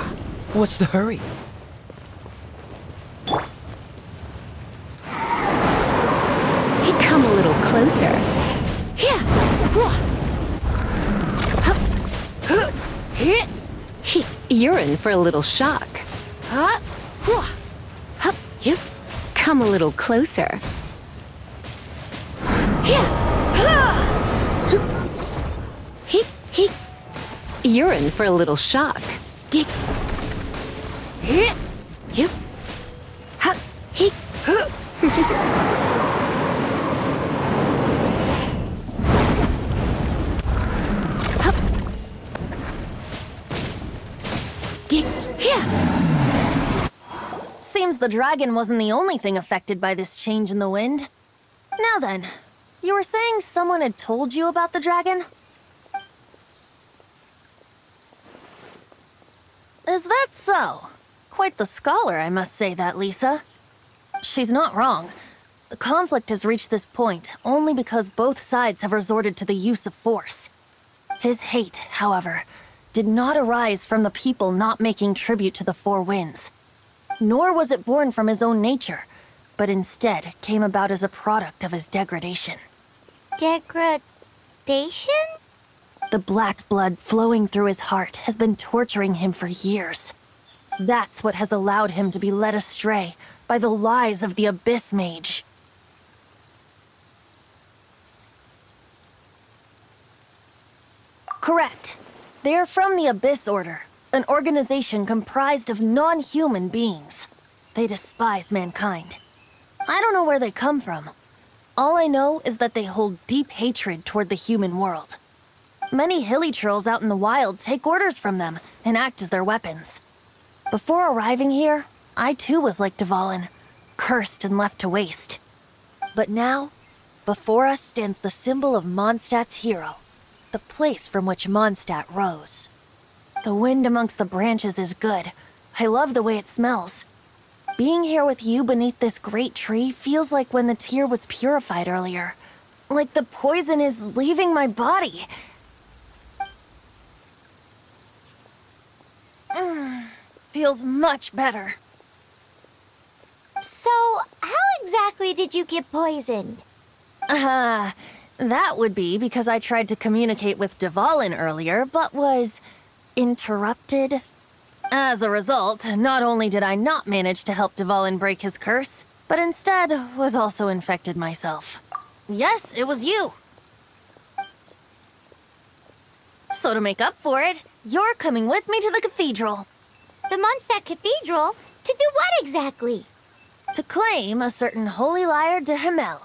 What's the hurry? Hey, come a little closer. You're in for a little shock. Come a little closer. You're in for a little shock. Seems the dragon wasn't the only thing affected by this change in the wind. Now then, you were saying someone had told you about the dragon? Is that so? Quite the scholar, I must say that, Lisa. She's not wrong. The conflict has reached this point only because both sides have resorted to the use of force. His hate, however, did not arise from the people not making tribute to the Four Winds. Nor was it born from his own nature, but instead came about as a product of his degradation. Degradation? The black blood flowing through his heart has been torturing him for years. That's what has allowed him to be led astray by the lies of the Abyss Mage. Correct. They are from the Abyss Order, an organization comprised of non-human beings. They despise mankind. I don't know where they come from. All I know is that they hold deep hatred toward the human world. Many hilly trolls out in the wild take orders from them and act as their weapons. Before arriving here, I too was like Dvalin, cursed and left to waste. But now, before us stands the symbol of Mondstadt's hero, the place from which Mondstadt rose. The wind amongst the branches is good. I love the way it smells. Being here with you beneath this great tree feels like when the tear was purified earlier. Like the poison is leaving my body. Feels much better. So, how exactly did you get poisoned? That would be because I tried to communicate with Dvalin earlier, but was interrupted. As a result, not only did I not manage to help Dvalin break his curse, but instead was also infected myself. Yes, it was you. So to make up for it, you're coming with me to the cathedral. The Mondstadt Cathedral? To do what exactly? To claim a certain holy lyre de Himmel.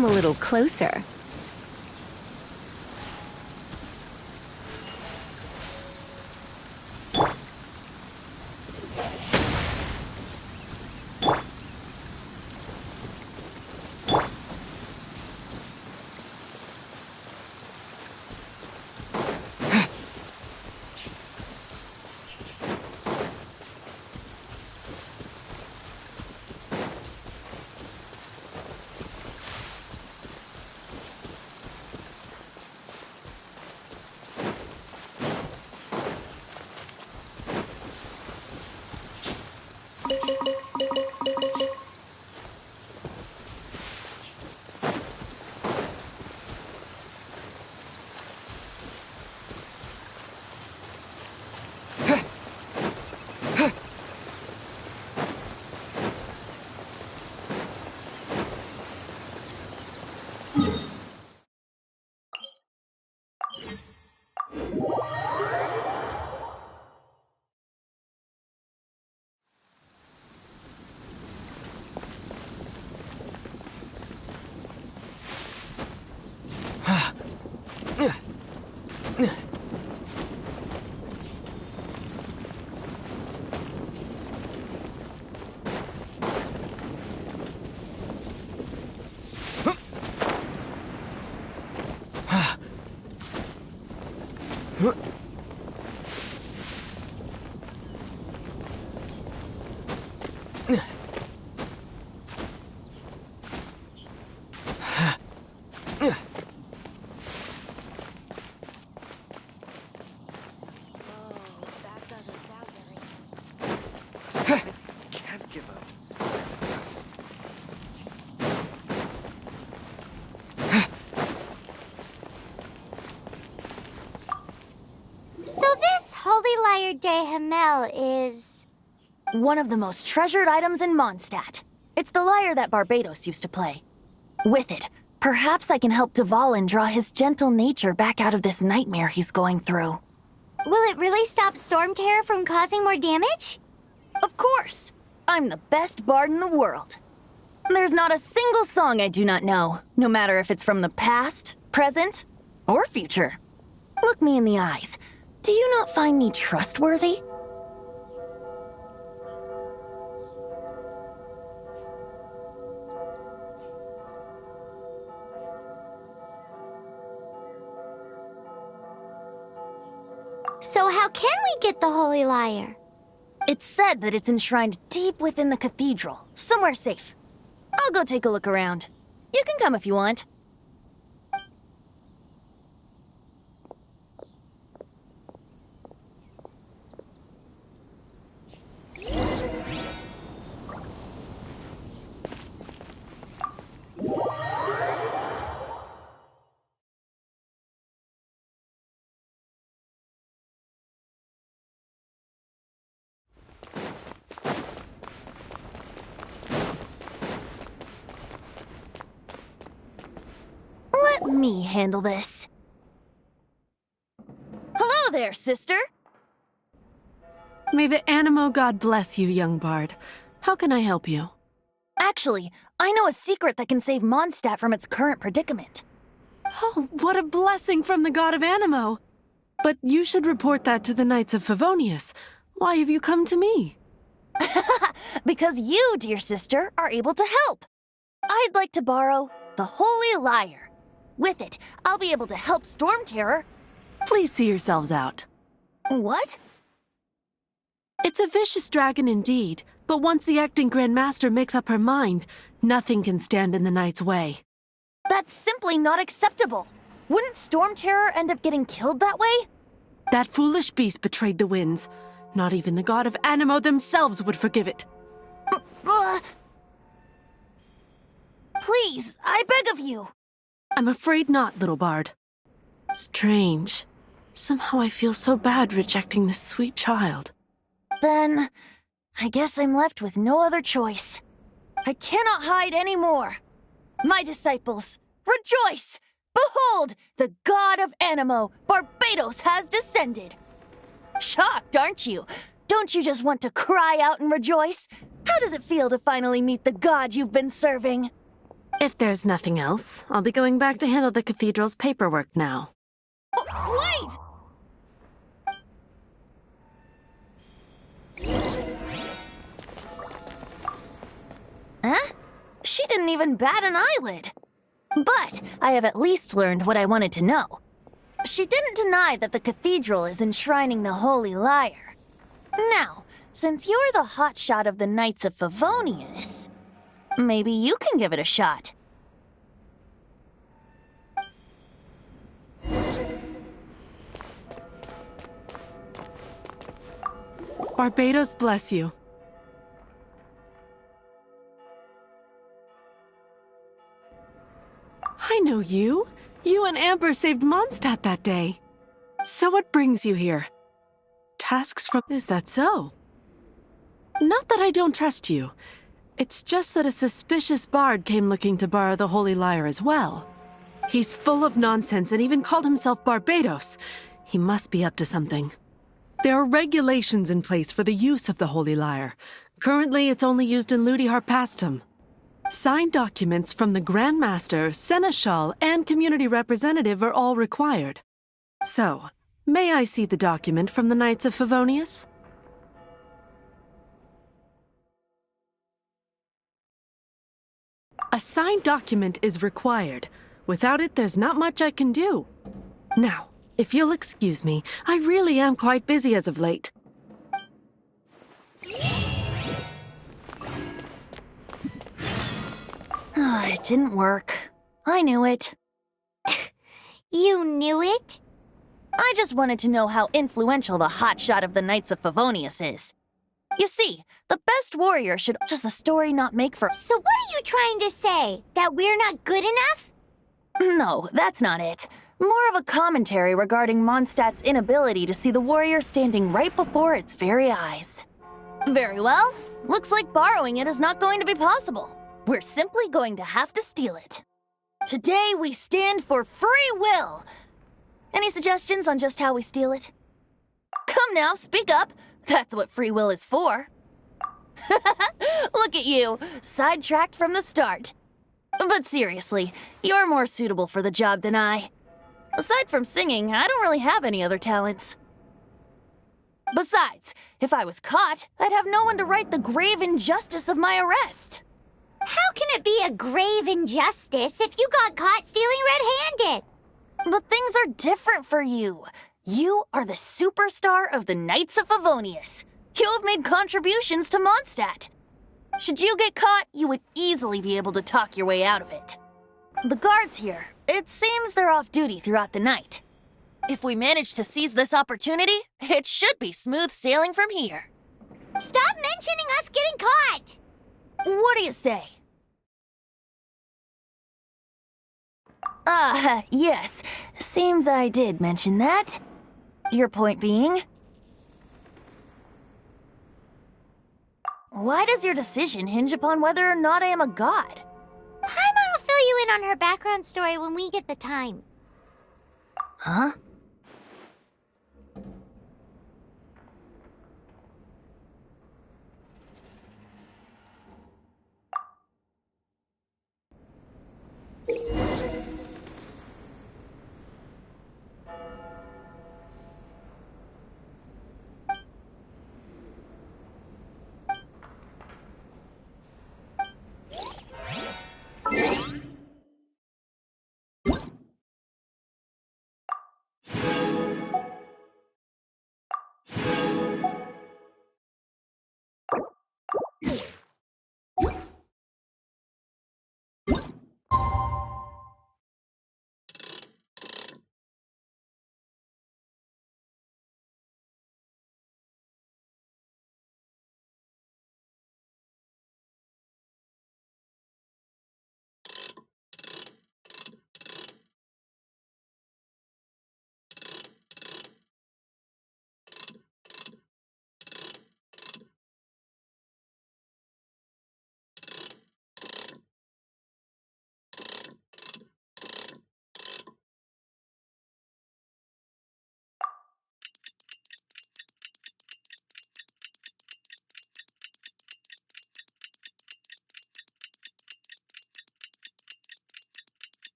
come a little closer. Can't give up. So this Holy Lyre de Himmel is... One of the most treasured items in Mondstadt. It's the lyre that Barbados used to play. With it, perhaps I can help Dvalin draw his gentle nature back out of this nightmare he's going through. Will it really stop Storm Terror from causing more damage? Of course! I'm the best bard in the world. There's not a single song I do not know, no matter if it's from the past, present, or future. Look me in the eyes. Do you not find me trustworthy? So how can we get the Holy Lyre? It's said that it's enshrined deep within the cathedral, somewhere safe. I'll go take a look around. You can come if you want. Let me handle this. Hello there, sister! May the Anemo god bless you, young bard. How can I help you? Actually, I know a secret that can save Mondstadt from its current predicament. Oh, what a blessing from the god of Anemo! But you should report that to the Knights of Favonius. Why have you come to me? Because you, dear sister, are able to help. I'd like to borrow the Holy Lyre. With it, I'll be able to help Storm Terror. Please see yourselves out. What? It's a vicious dragon indeed, but once the acting Grand Master makes up her mind, nothing can stand in the Knight's way. That's simply not acceptable. Wouldn't Storm Terror end up getting killed that way? That foolish beast betrayed the winds. Not even the god of Anemo themselves would forgive it. Please, I beg of you. I'm afraid not, little bard. Strange. Somehow I feel so bad rejecting this sweet child. Then, I guess I'm left with no other choice. I cannot hide anymore. My disciples, rejoice! Behold, the god of Anemo, Barbados, has descended. Shocked, aren't you? Don't you just want to cry out and rejoice? How does it feel to finally meet the god you've been serving? If there's nothing else, I'll be going back to handle the cathedral's paperwork now. Wait! Huh? She didn't even bat an eyelid. But I have at least learned what I wanted to know. She didn't deny that the cathedral is enshrining the Holy Lyre. Now, since you're the hotshot of the Knights of Favonius, maybe you can give it a shot. Barbados bless you. I know you. You and Amber saved Mondstadt that day. So what brings you here? Tasks from... Is that so? Not that I don't trust you. It's just that a suspicious bard came looking to borrow the Holy Lyre as well. He's full of nonsense and even called himself Barbados. He must be up to something. There are regulations in place for the use of the Holy Lyre. Currently, it's only used in Ludi Harpastum. Signed documents from the Grand Master, Seneschal, and community representative are all required. So, may I see the document from the Knights of Favonius? A signed document is required. Without it, there's not much I can do. Now, if you'll excuse me, I really am quite busy as of late. It didn't work. I knew it. You knew it? I just wanted to know how influential the hotshot of the Knights of Favonius is. You see, the best warrior should... Does the story not make for... So what are you trying to say? That we're not good enough? No, that's not it. More of a commentary regarding Mondstadt's inability to see the warrior standing right before its very eyes. Very well. Looks like borrowing it is not going to be possible. We're simply going to have to steal it. Today we stand for free will. Any suggestions on just how we steal it? Come now, speak up. That's what free will is for. Look at you, sidetracked from the start. But seriously, you're more suitable for the job than I. Aside from singing, I don't really have any other talents. Besides, if I was caught, I'd have no one to right the grave injustice of my arrest. How can it be a grave injustice if you got caught stealing red-handed? But things are different for you. You are the superstar of the Knights of Favonius. You have made contributions to Mondstadt. Should you get caught, you would easily be able to talk your way out of it. The guards here, it seems they're off duty throughout the night. If we manage to seize this opportunity, it should be smooth sailing from here. Stop mentioning us getting caught! What do you say? Yes. Seems I did mention that. Your point being? Why does your decision hinge upon whether or not I am a god? Paimon will fill you in on her background story when we get the time. Huh?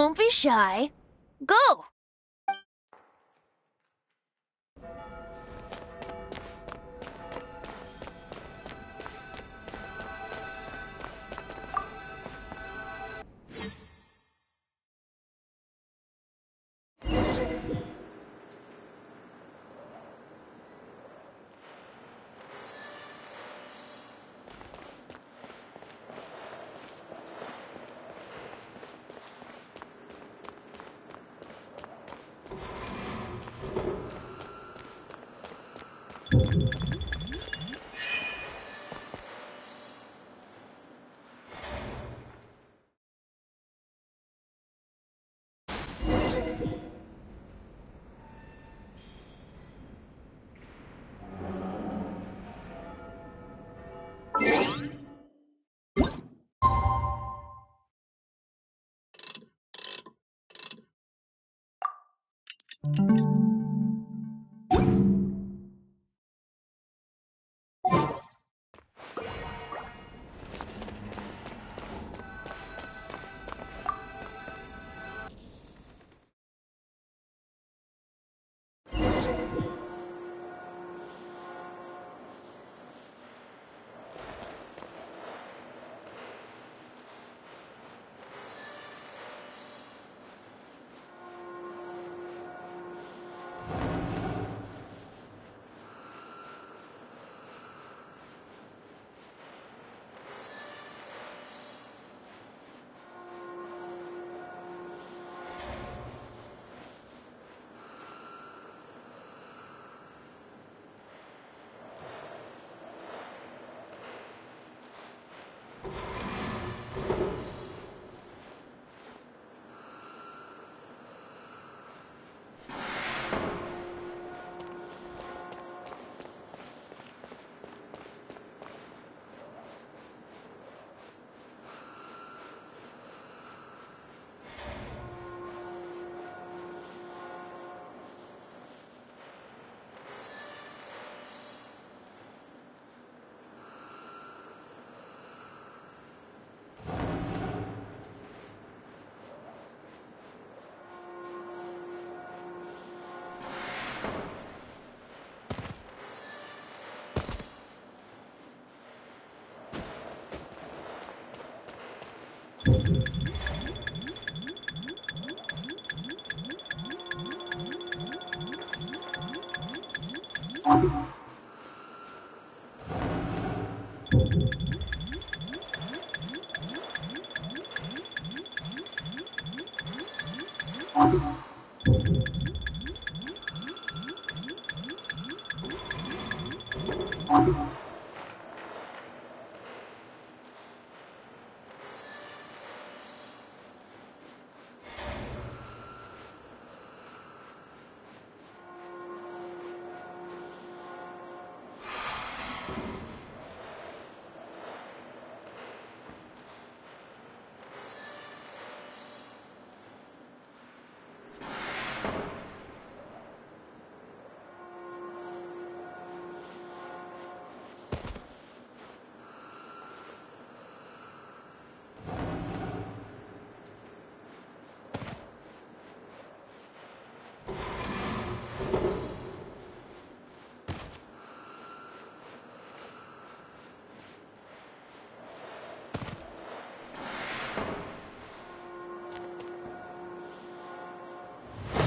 Don't be shy. Go!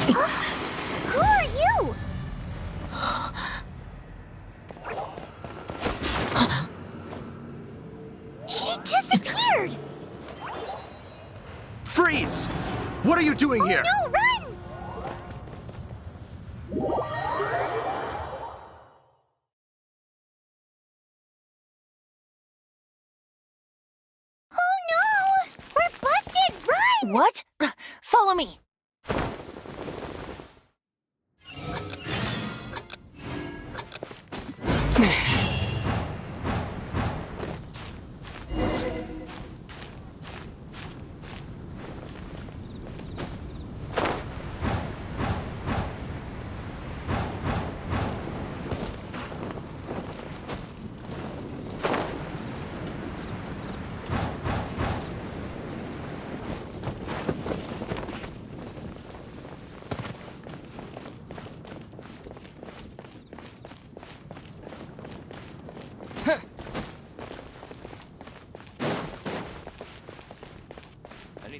Who are you? She disappeared! Freeze! What are you doing here? No, run! Oh no! We're busted! Run! What? Follow me.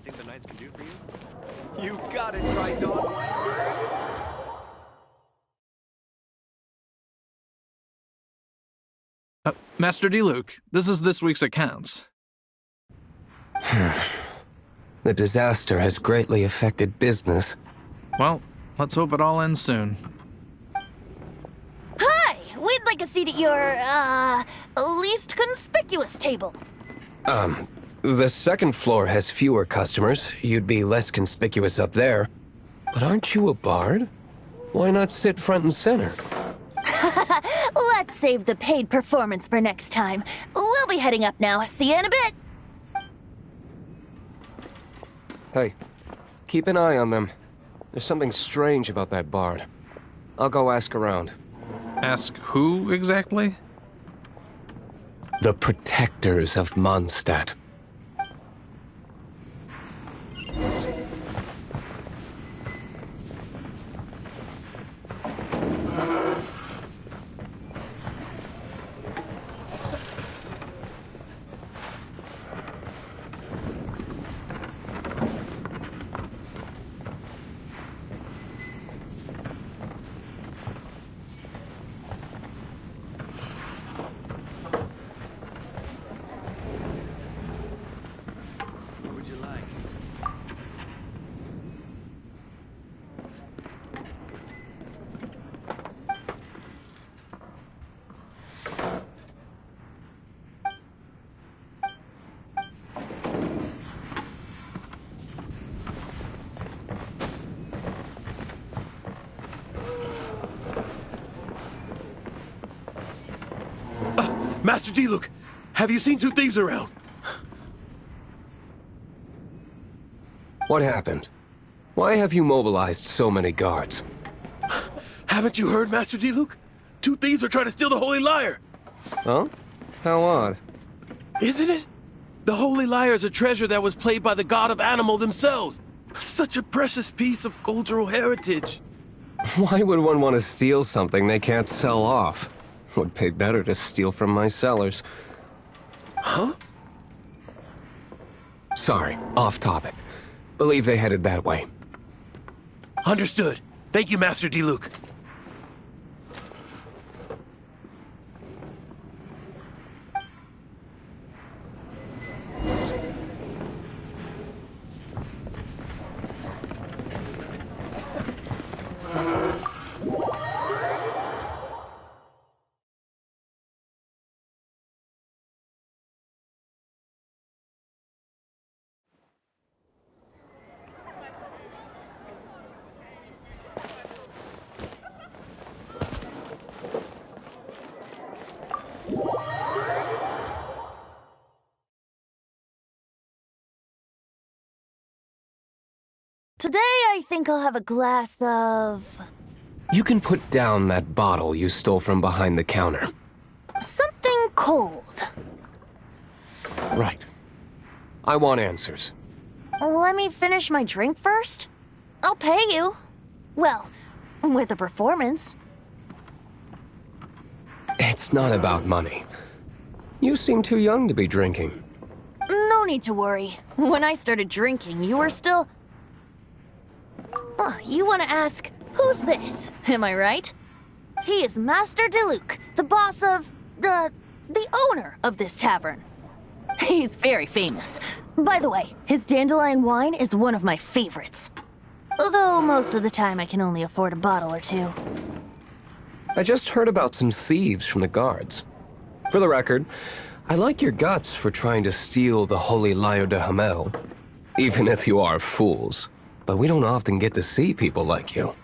Anything the Knights can do for you? You gotta try Dawn Wine. Master D-Luke, this is this week's accounts. The disaster has greatly affected business. Well, let's hope it all ends soon. Hi! We'd like a seat at your, least conspicuous table. The second floor has fewer customers. You'd be less conspicuous up there. But aren't you a bard? Why not sit front and center? Let's save the paid performance for next time. We'll be heading up now. See you in a bit. Hey, keep an eye on them. There's something strange about that bard. I'll go ask around. Ask who exactly? The protectors of Mondstadt. Master D-Luke, have you seen two thieves around? What happened? Why have you mobilized so many guards? Haven't you heard, Master D-Luke? Two thieves are trying to steal the Holy Lyre. Huh? How odd. Isn't it? The Holy Lyre is a treasure that was played by the god of Anemo themselves. Such a precious piece of cultural heritage. Why would one want to steal something they can't sell off? Would pay better to steal from my sellers. Huh? Sorry, off topic. Believe they headed that way. Understood. Thank you, Master D-Luke. Today, I think I'll have a glass of... You can put down that bottle you stole from behind the counter. something cold. Right. I want answers. Let me finish my drink first. I'll pay you. Well, with a performance. It's not about money. You seem too young to be drinking. No need to worry. When I started drinking, you were still... you want to ask, who's this? Am I right? He is Master D-Luke, the boss of... the owner of this tavern. He's very famous. By the way, his dandelion wine is one of my favorites. Although most of the time I can only afford a bottle or two. I just heard about some thieves from the guards. For the record, I like your guts for trying to steal the Holy Lyre de Hamel. Even if you are fools. But we don't often get to see people like you.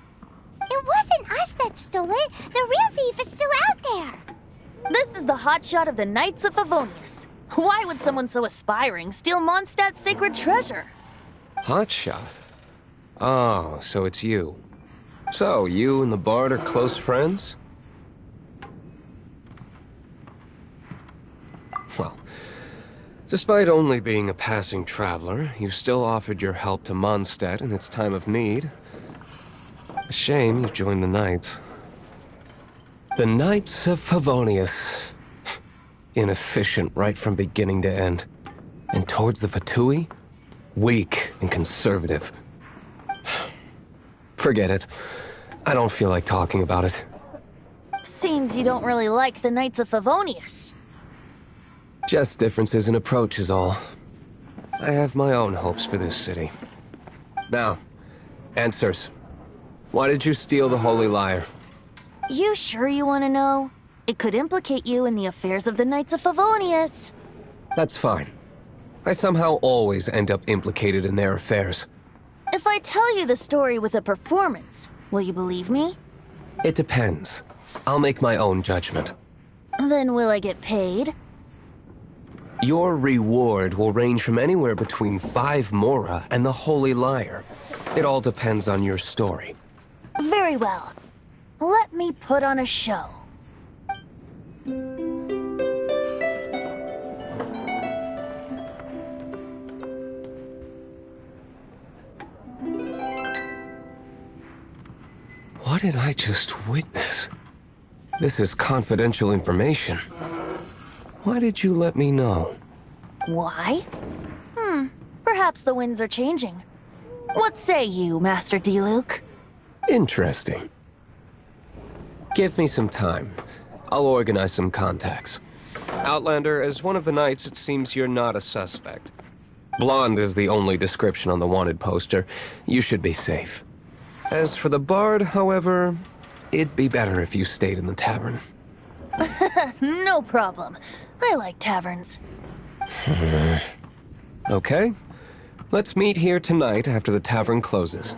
It wasn't us that stole it. The real thief is still out there. This is the hotshot of the Knights of Favonius. Why would someone so aspiring steal Mondstadt's sacred treasure? Hotshot? Oh, so it's you. So, you and the bard are close friends? Well, despite only being a passing traveler, you still offered your help to Mondstadt in its time of need. A shame you joined the Knights. The Knights of Favonius. Inefficient right from beginning to end. And towards the Fatui, Weak and conservative. Forget it. I don't feel like talking about it. Seems you don't really like the Knights of Favonius. Just differences in approach is all. I have my own hopes for this city. Now, answers. Why did you steal the Holy Lyre? You sure you want to know? It could implicate you in the affairs of the Knights of Favonius. That's fine. I somehow always end up implicated in their affairs. If I tell you the story with a performance, will you believe me? It depends. I'll make my own judgment. Then will I get paid? Your reward will range from anywhere between 5 mora and the Holy Lyre. It all depends on your story. Very well. Let me put on a show. What did I just witness? This is confidential information. Why did you let me know? Why? Perhaps the winds are changing. What say you, Master Diluc? Interesting. Give me some time. I'll organize some contacts. Outlander, as one of the knights, it seems you're not a suspect. Blonde is the only description on the wanted poster. You should be safe. As for the bard, however, it'd be better if you stayed in the tavern. No problem. I like taverns. Okay. Let's meet here tonight after the tavern closes.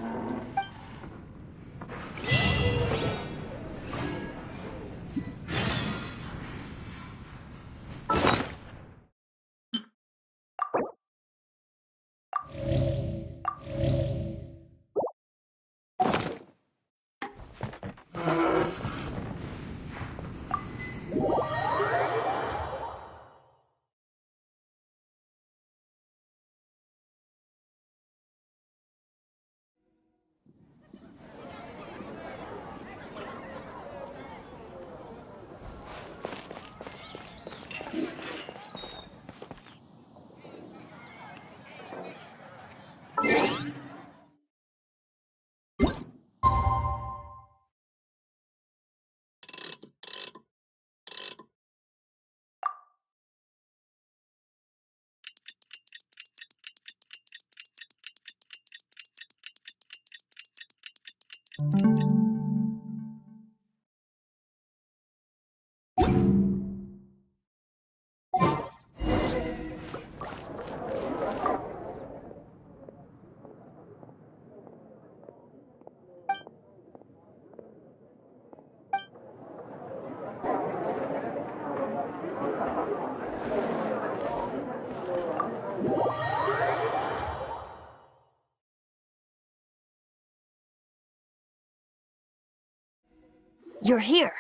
You're here.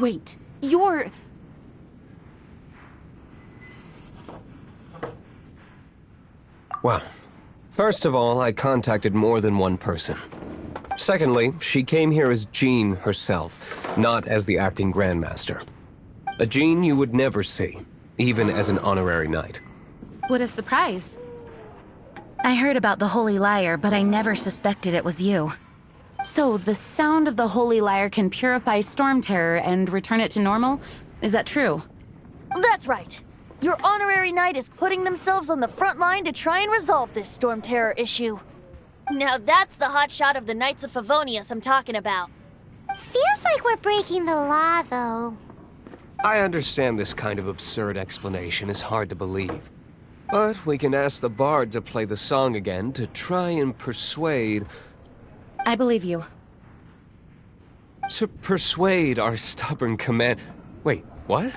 Wait, you're... Well, first of all, I contacted more than one person. Secondly, she came here as Jean herself, not as the acting Grandmaster. A Jean you would never see, even as an honorary knight. What a surprise. I heard about the Holy Lyre, but I never suspected it was you. So, the sound of the Holy Lyre can purify Storm Terror and return it to normal? Is that true? That's right. Your honorary knight is putting themselves on the front line to try and resolve this Storm Terror issue. Now that's the hotshot of the Knights of Favonius I'm talking about. Feels like we're breaking the law, though. I understand this kind of absurd explanation is hard to believe. But we can ask the bard to play the song again to try and persuade... I believe you. To persuade our stubborn command... Wait, what?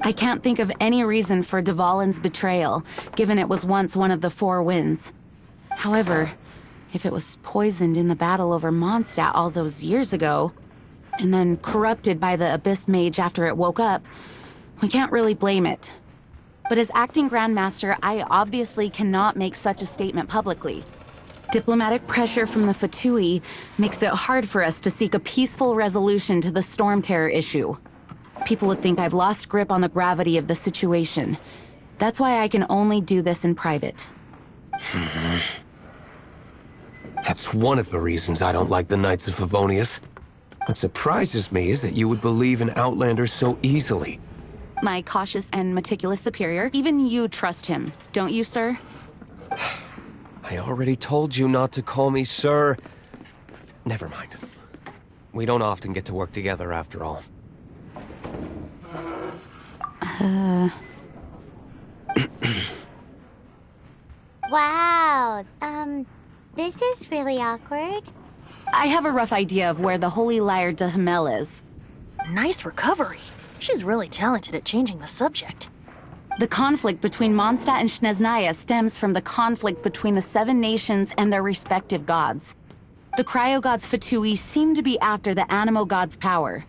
I can't think of any reason for Dvalin's betrayal, given it was once one of the 4 winds. However, if it was poisoned in the battle over Mondstadt all those years ago, and then corrupted by the Abyss Mage after it woke up, we can't really blame it. But as acting Grandmaster, I obviously cannot make such a statement publicly. Diplomatic pressure from the Fatui makes it hard for us to seek a peaceful resolution to the Storm Terror issue. People would think I've lost grip on the gravity of the situation. That's why I can only do this in private. That's one of the reasons I don't like the Knights of Favonius. What surprises me is that you would believe in Outlanders so easily. My cautious and meticulous superior, even you trust him, don't you, sir? I already told you not to call me sir. Never mind. We don't often get to work together after all. Wow, this is really awkward. I have a rough idea of where the Holy Lyre de Hamel is. Nice recovery. She's really talented at changing the subject. The conflict between Mondstadt and Snezhnaya stems from the conflict between the 7 nations and their respective gods. The Cryo gods Fatui seem to be after the Anemo god's power.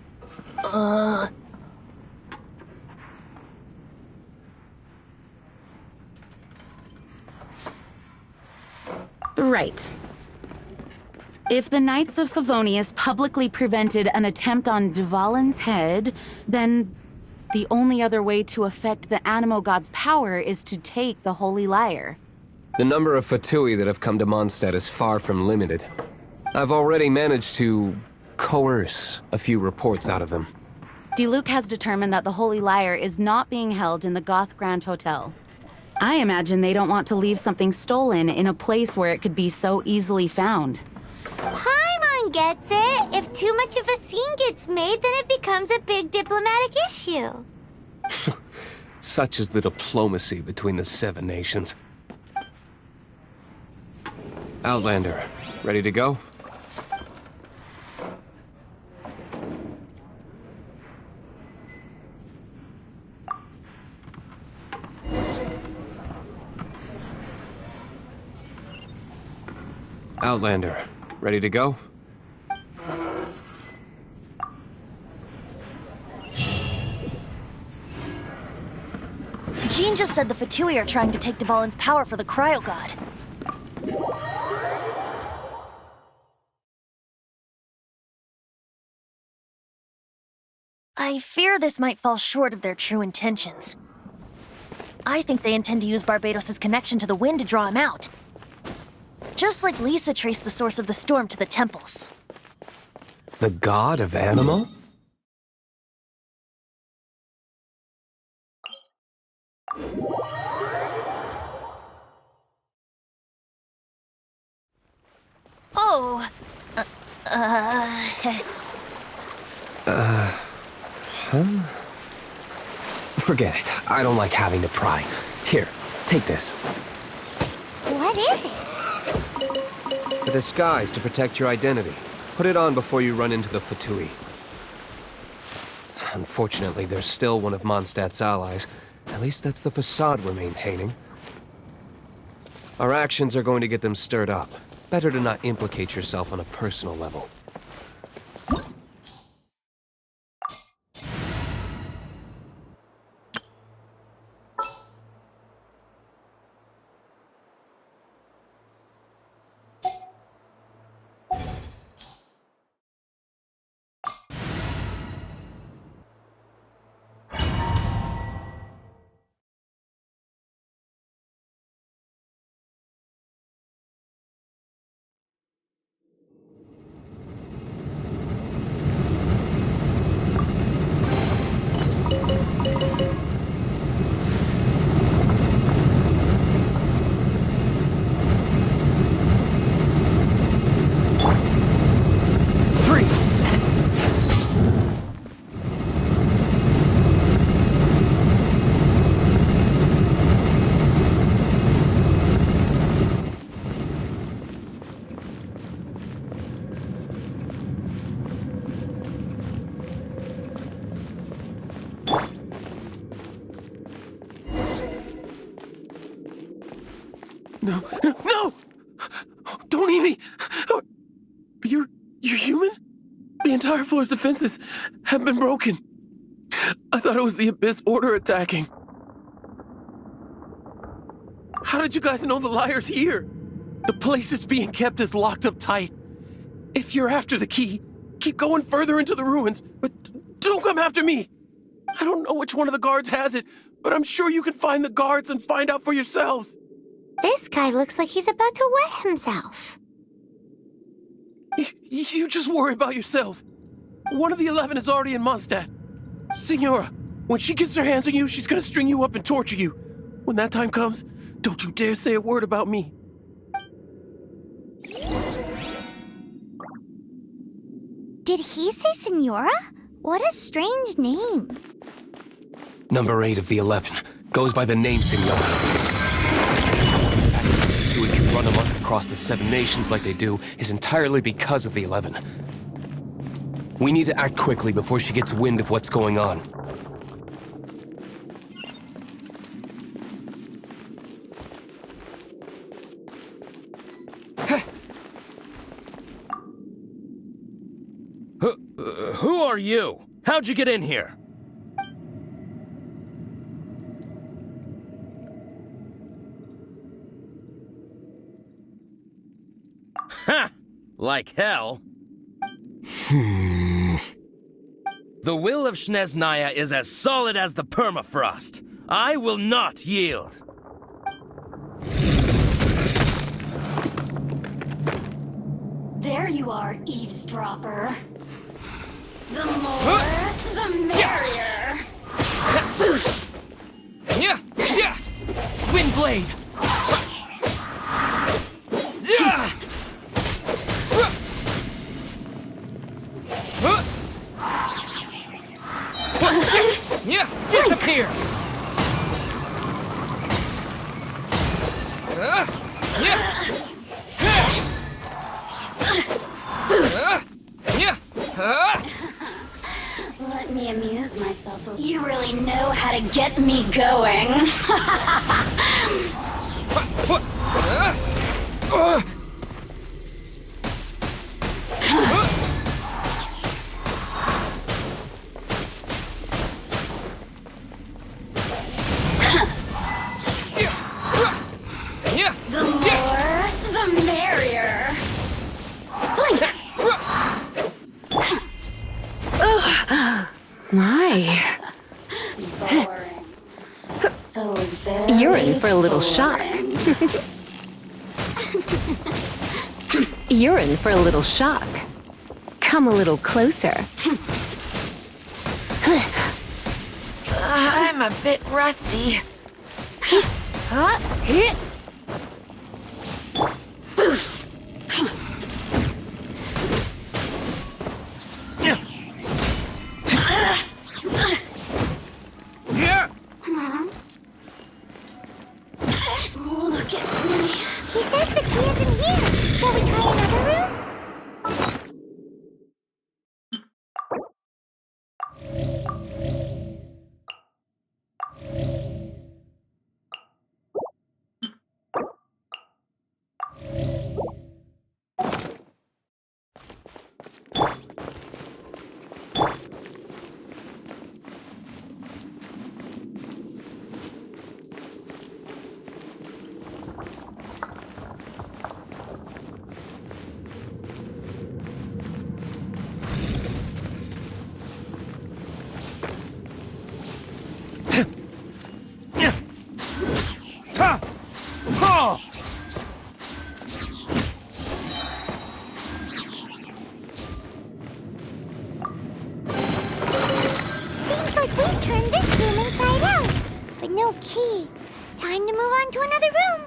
Right. If the Knights of Favonius publicly prevented an attempt on Dvalin's head, then the only other way to affect the Anemo god's power is to take the Holy Lyre. The number of Fatui that have come to Mondstadt is far from limited. I've already managed to coerce a few reports out of them. Diluc has determined that the Holy Lyre is not being held in the Goth Grand Hotel. I imagine they don't want to leave something stolen in a place where it could be so easily found. Paimon gets it. If too much of a scene gets made, then it becomes a big diplomatic issue. Such is the diplomacy between the 7 nations. Outlander, ready to go? Outlander, ready to go? Jean just said the Fatui are trying to take Dvalin's power for the Cryo god. I fear this might fall short of their true intentions. I think they intend to use Barbados' connection to the wind to draw him out. Just like Lisa traced the source of the storm to the temples. The god of Anemo? Oh! Forget it. I don't like having to pry. Here, take this. What is it? A disguise to protect your identity. Put it on before you run into the Fatui. Unfortunately, there's still one of Mondstadt's allies. At least that's the facade we're maintaining. Our actions are going to get them stirred up. Better to not implicate yourself on a personal level. No! Don't eat me! You're human? The entire floor's defenses have been broken. I thought it was the Abyss Order attacking. How did you guys know the Lyre's here? The place it's being kept is locked up tight. If you're after the key, keep going further into the ruins, but don't come after me. I don't know which one of the guards has it, but I'm sure you can find the guards and find out for yourselves. This guy looks like he's about to wet himself. You just worry about yourselves. One of the 11 is already in Mondstadt. Signora, when she gets her hands on you, she's gonna string you up and torture you. When that time comes, don't you dare say a word about me. Did he say Senora? What a strange name. Number 8 of the 11 goes by the name Senora. The fact that the two can run amok across the 7 nations like they do is entirely because of the 11. We need to act quickly before she gets wind of what's going on. Who are you? How'd you get in here? Ha! Like hell. The will of Snezhnaya is as solid as the permafrost. I will not yield. There you are, eavesdropper. The more, the merrier. Yeah! Yeah! Windblade! Yeah! Yeah! Disappear! Let me amuse myself. You really know how to get me going. The more, the merrier. Blink! My. Boring. So very You're in for a little shock. You're in for a little shock. Come a little closer. I'm a bit rusty. Hit. Look at me. He says the key is in here. Shall we try another room? Seems like we've turned this room inside out, but no key. Time to move on to another room.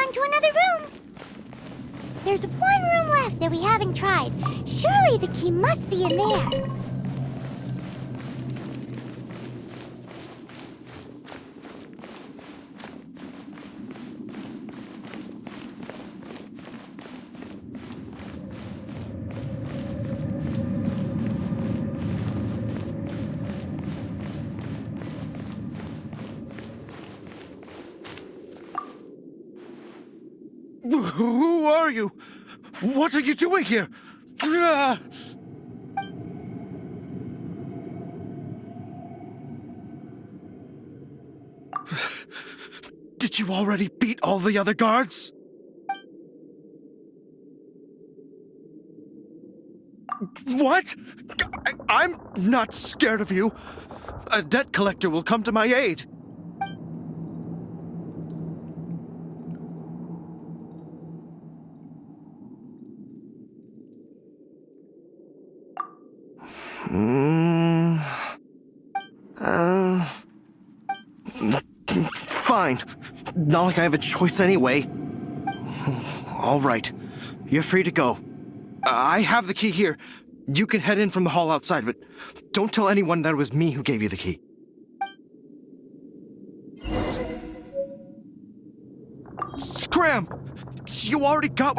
on to another room. There's one room left that we haven't tried. Surely the key must be in there. Who are you? What are you doing here? Did you already beat all the other guards? What? I'm not scared of you. A debt collector will come to my aid. Fine. Not like I have a choice anyway. All right. You're free to go. I have the key here. You can head in from the hall outside, but don't tell anyone that it was me who gave you the key. Scram! You already got...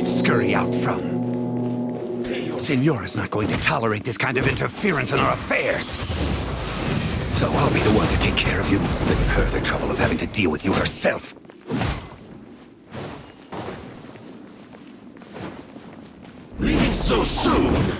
Scurry out from. Signora's not going to tolerate this kind of interference in our affairs. So I'll be the one to take care of you, save her the trouble of having to deal with you herself. Leaving so soon!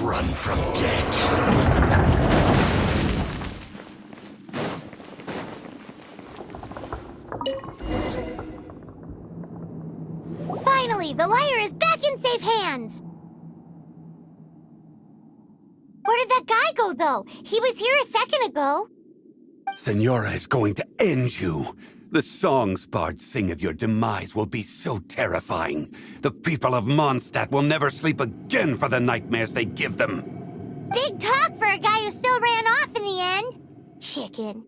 Run from debt. Finally, the liar is back in safe hands. Where did that guy go, though? He was here a second ago. Signora is going to end you. The songs bards sing of your demise will be so terrifying. The people of Mondstadt will never sleep again for the nightmares they give them. Big talk for a guy who still ran off in the end. Chicken.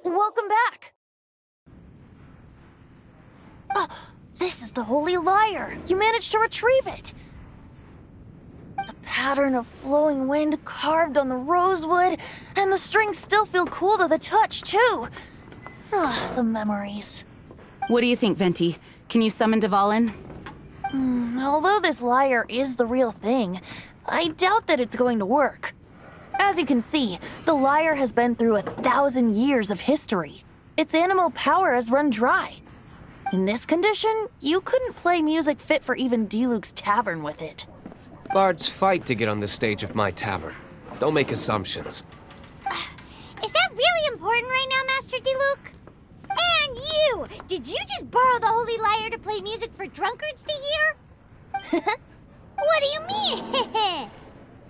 Welcome back! This is the Holy Lyre! You managed to retrieve it! The pattern of flowing wind carved on the rosewood, and the strings still feel cool to the touch, too! Ugh, the memories. What do you think, Venti? Can you summon Dvalin? Although this lyre is the real thing, I doubt that it's going to work. As you can see, the lyre has been through 1,000 years of history. Its Anemo power has run dry. In this condition, you couldn't play music fit for even D-Luke's tavern with it. Bards fight to get on the stage of my tavern. Don't make assumptions. Is that really important right now, Master D-Luke? And you! Did you just borrow the Holy Lyre to play music for drunkards to hear? What do you mean?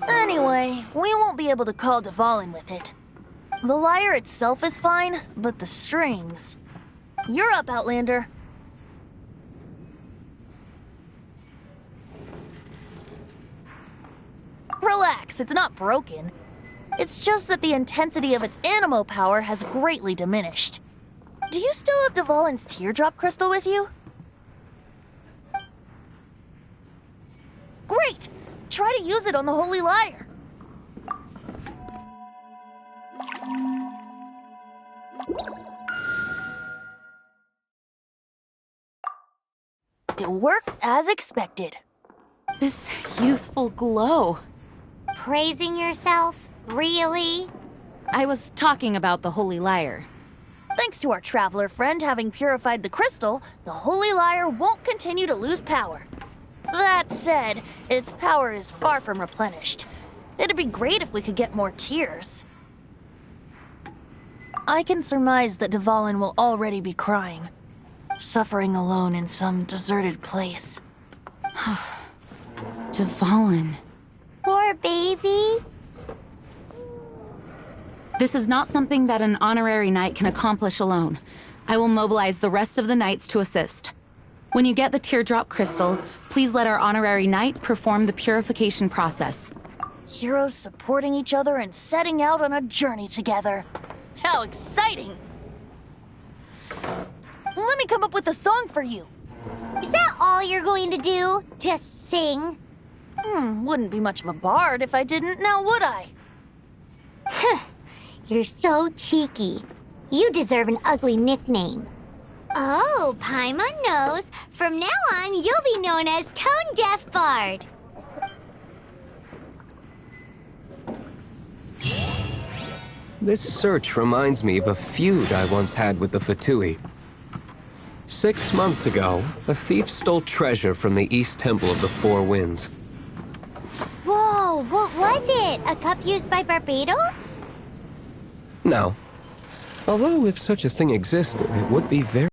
Anyway, we won't be able to call Dvalin with it. The lyre itself is fine, but the strings... You're up, Outlander. Relax, it's not broken. It's just that the intensity of its Anemo power has greatly diminished. Do you still have Dvalin's teardrop crystal with you? Great! Try to use it on the Holy Lyre. It worked as expected. This youthful glow. Praising yourself? Really? I was talking about the Holy Lyre. Thanks to our traveler friend having purified the crystal, the Holy Lyre won't continue to lose power. That said, its power is far from replenished. It'd be great if we could get more tears. I can surmise that Dvalin will already be crying, suffering alone in some deserted place. Dvalin. Poor baby. This is not something that an honorary knight can accomplish alone. I will mobilize the rest of the knights to assist. When you get the teardrop crystal, please let our honorary knight perform the purification process. Heroes supporting each other and setting out on a journey together. How exciting! Let me come up with a song for you. Is that all you're going to do? Just sing? Wouldn't be much of a bard if I didn't, now would I? You're so cheeky. You deserve an ugly nickname. Oh, Paimon knows. From now on, you'll be known as Tone Deaf Bard. This search reminds me of a feud I once had with the Fatui. 6 months ago, a thief stole treasure from the East Temple of the Four Winds. Whoa, what was it? A cup used by Barbados? No. Although if such a thing existed, it would be very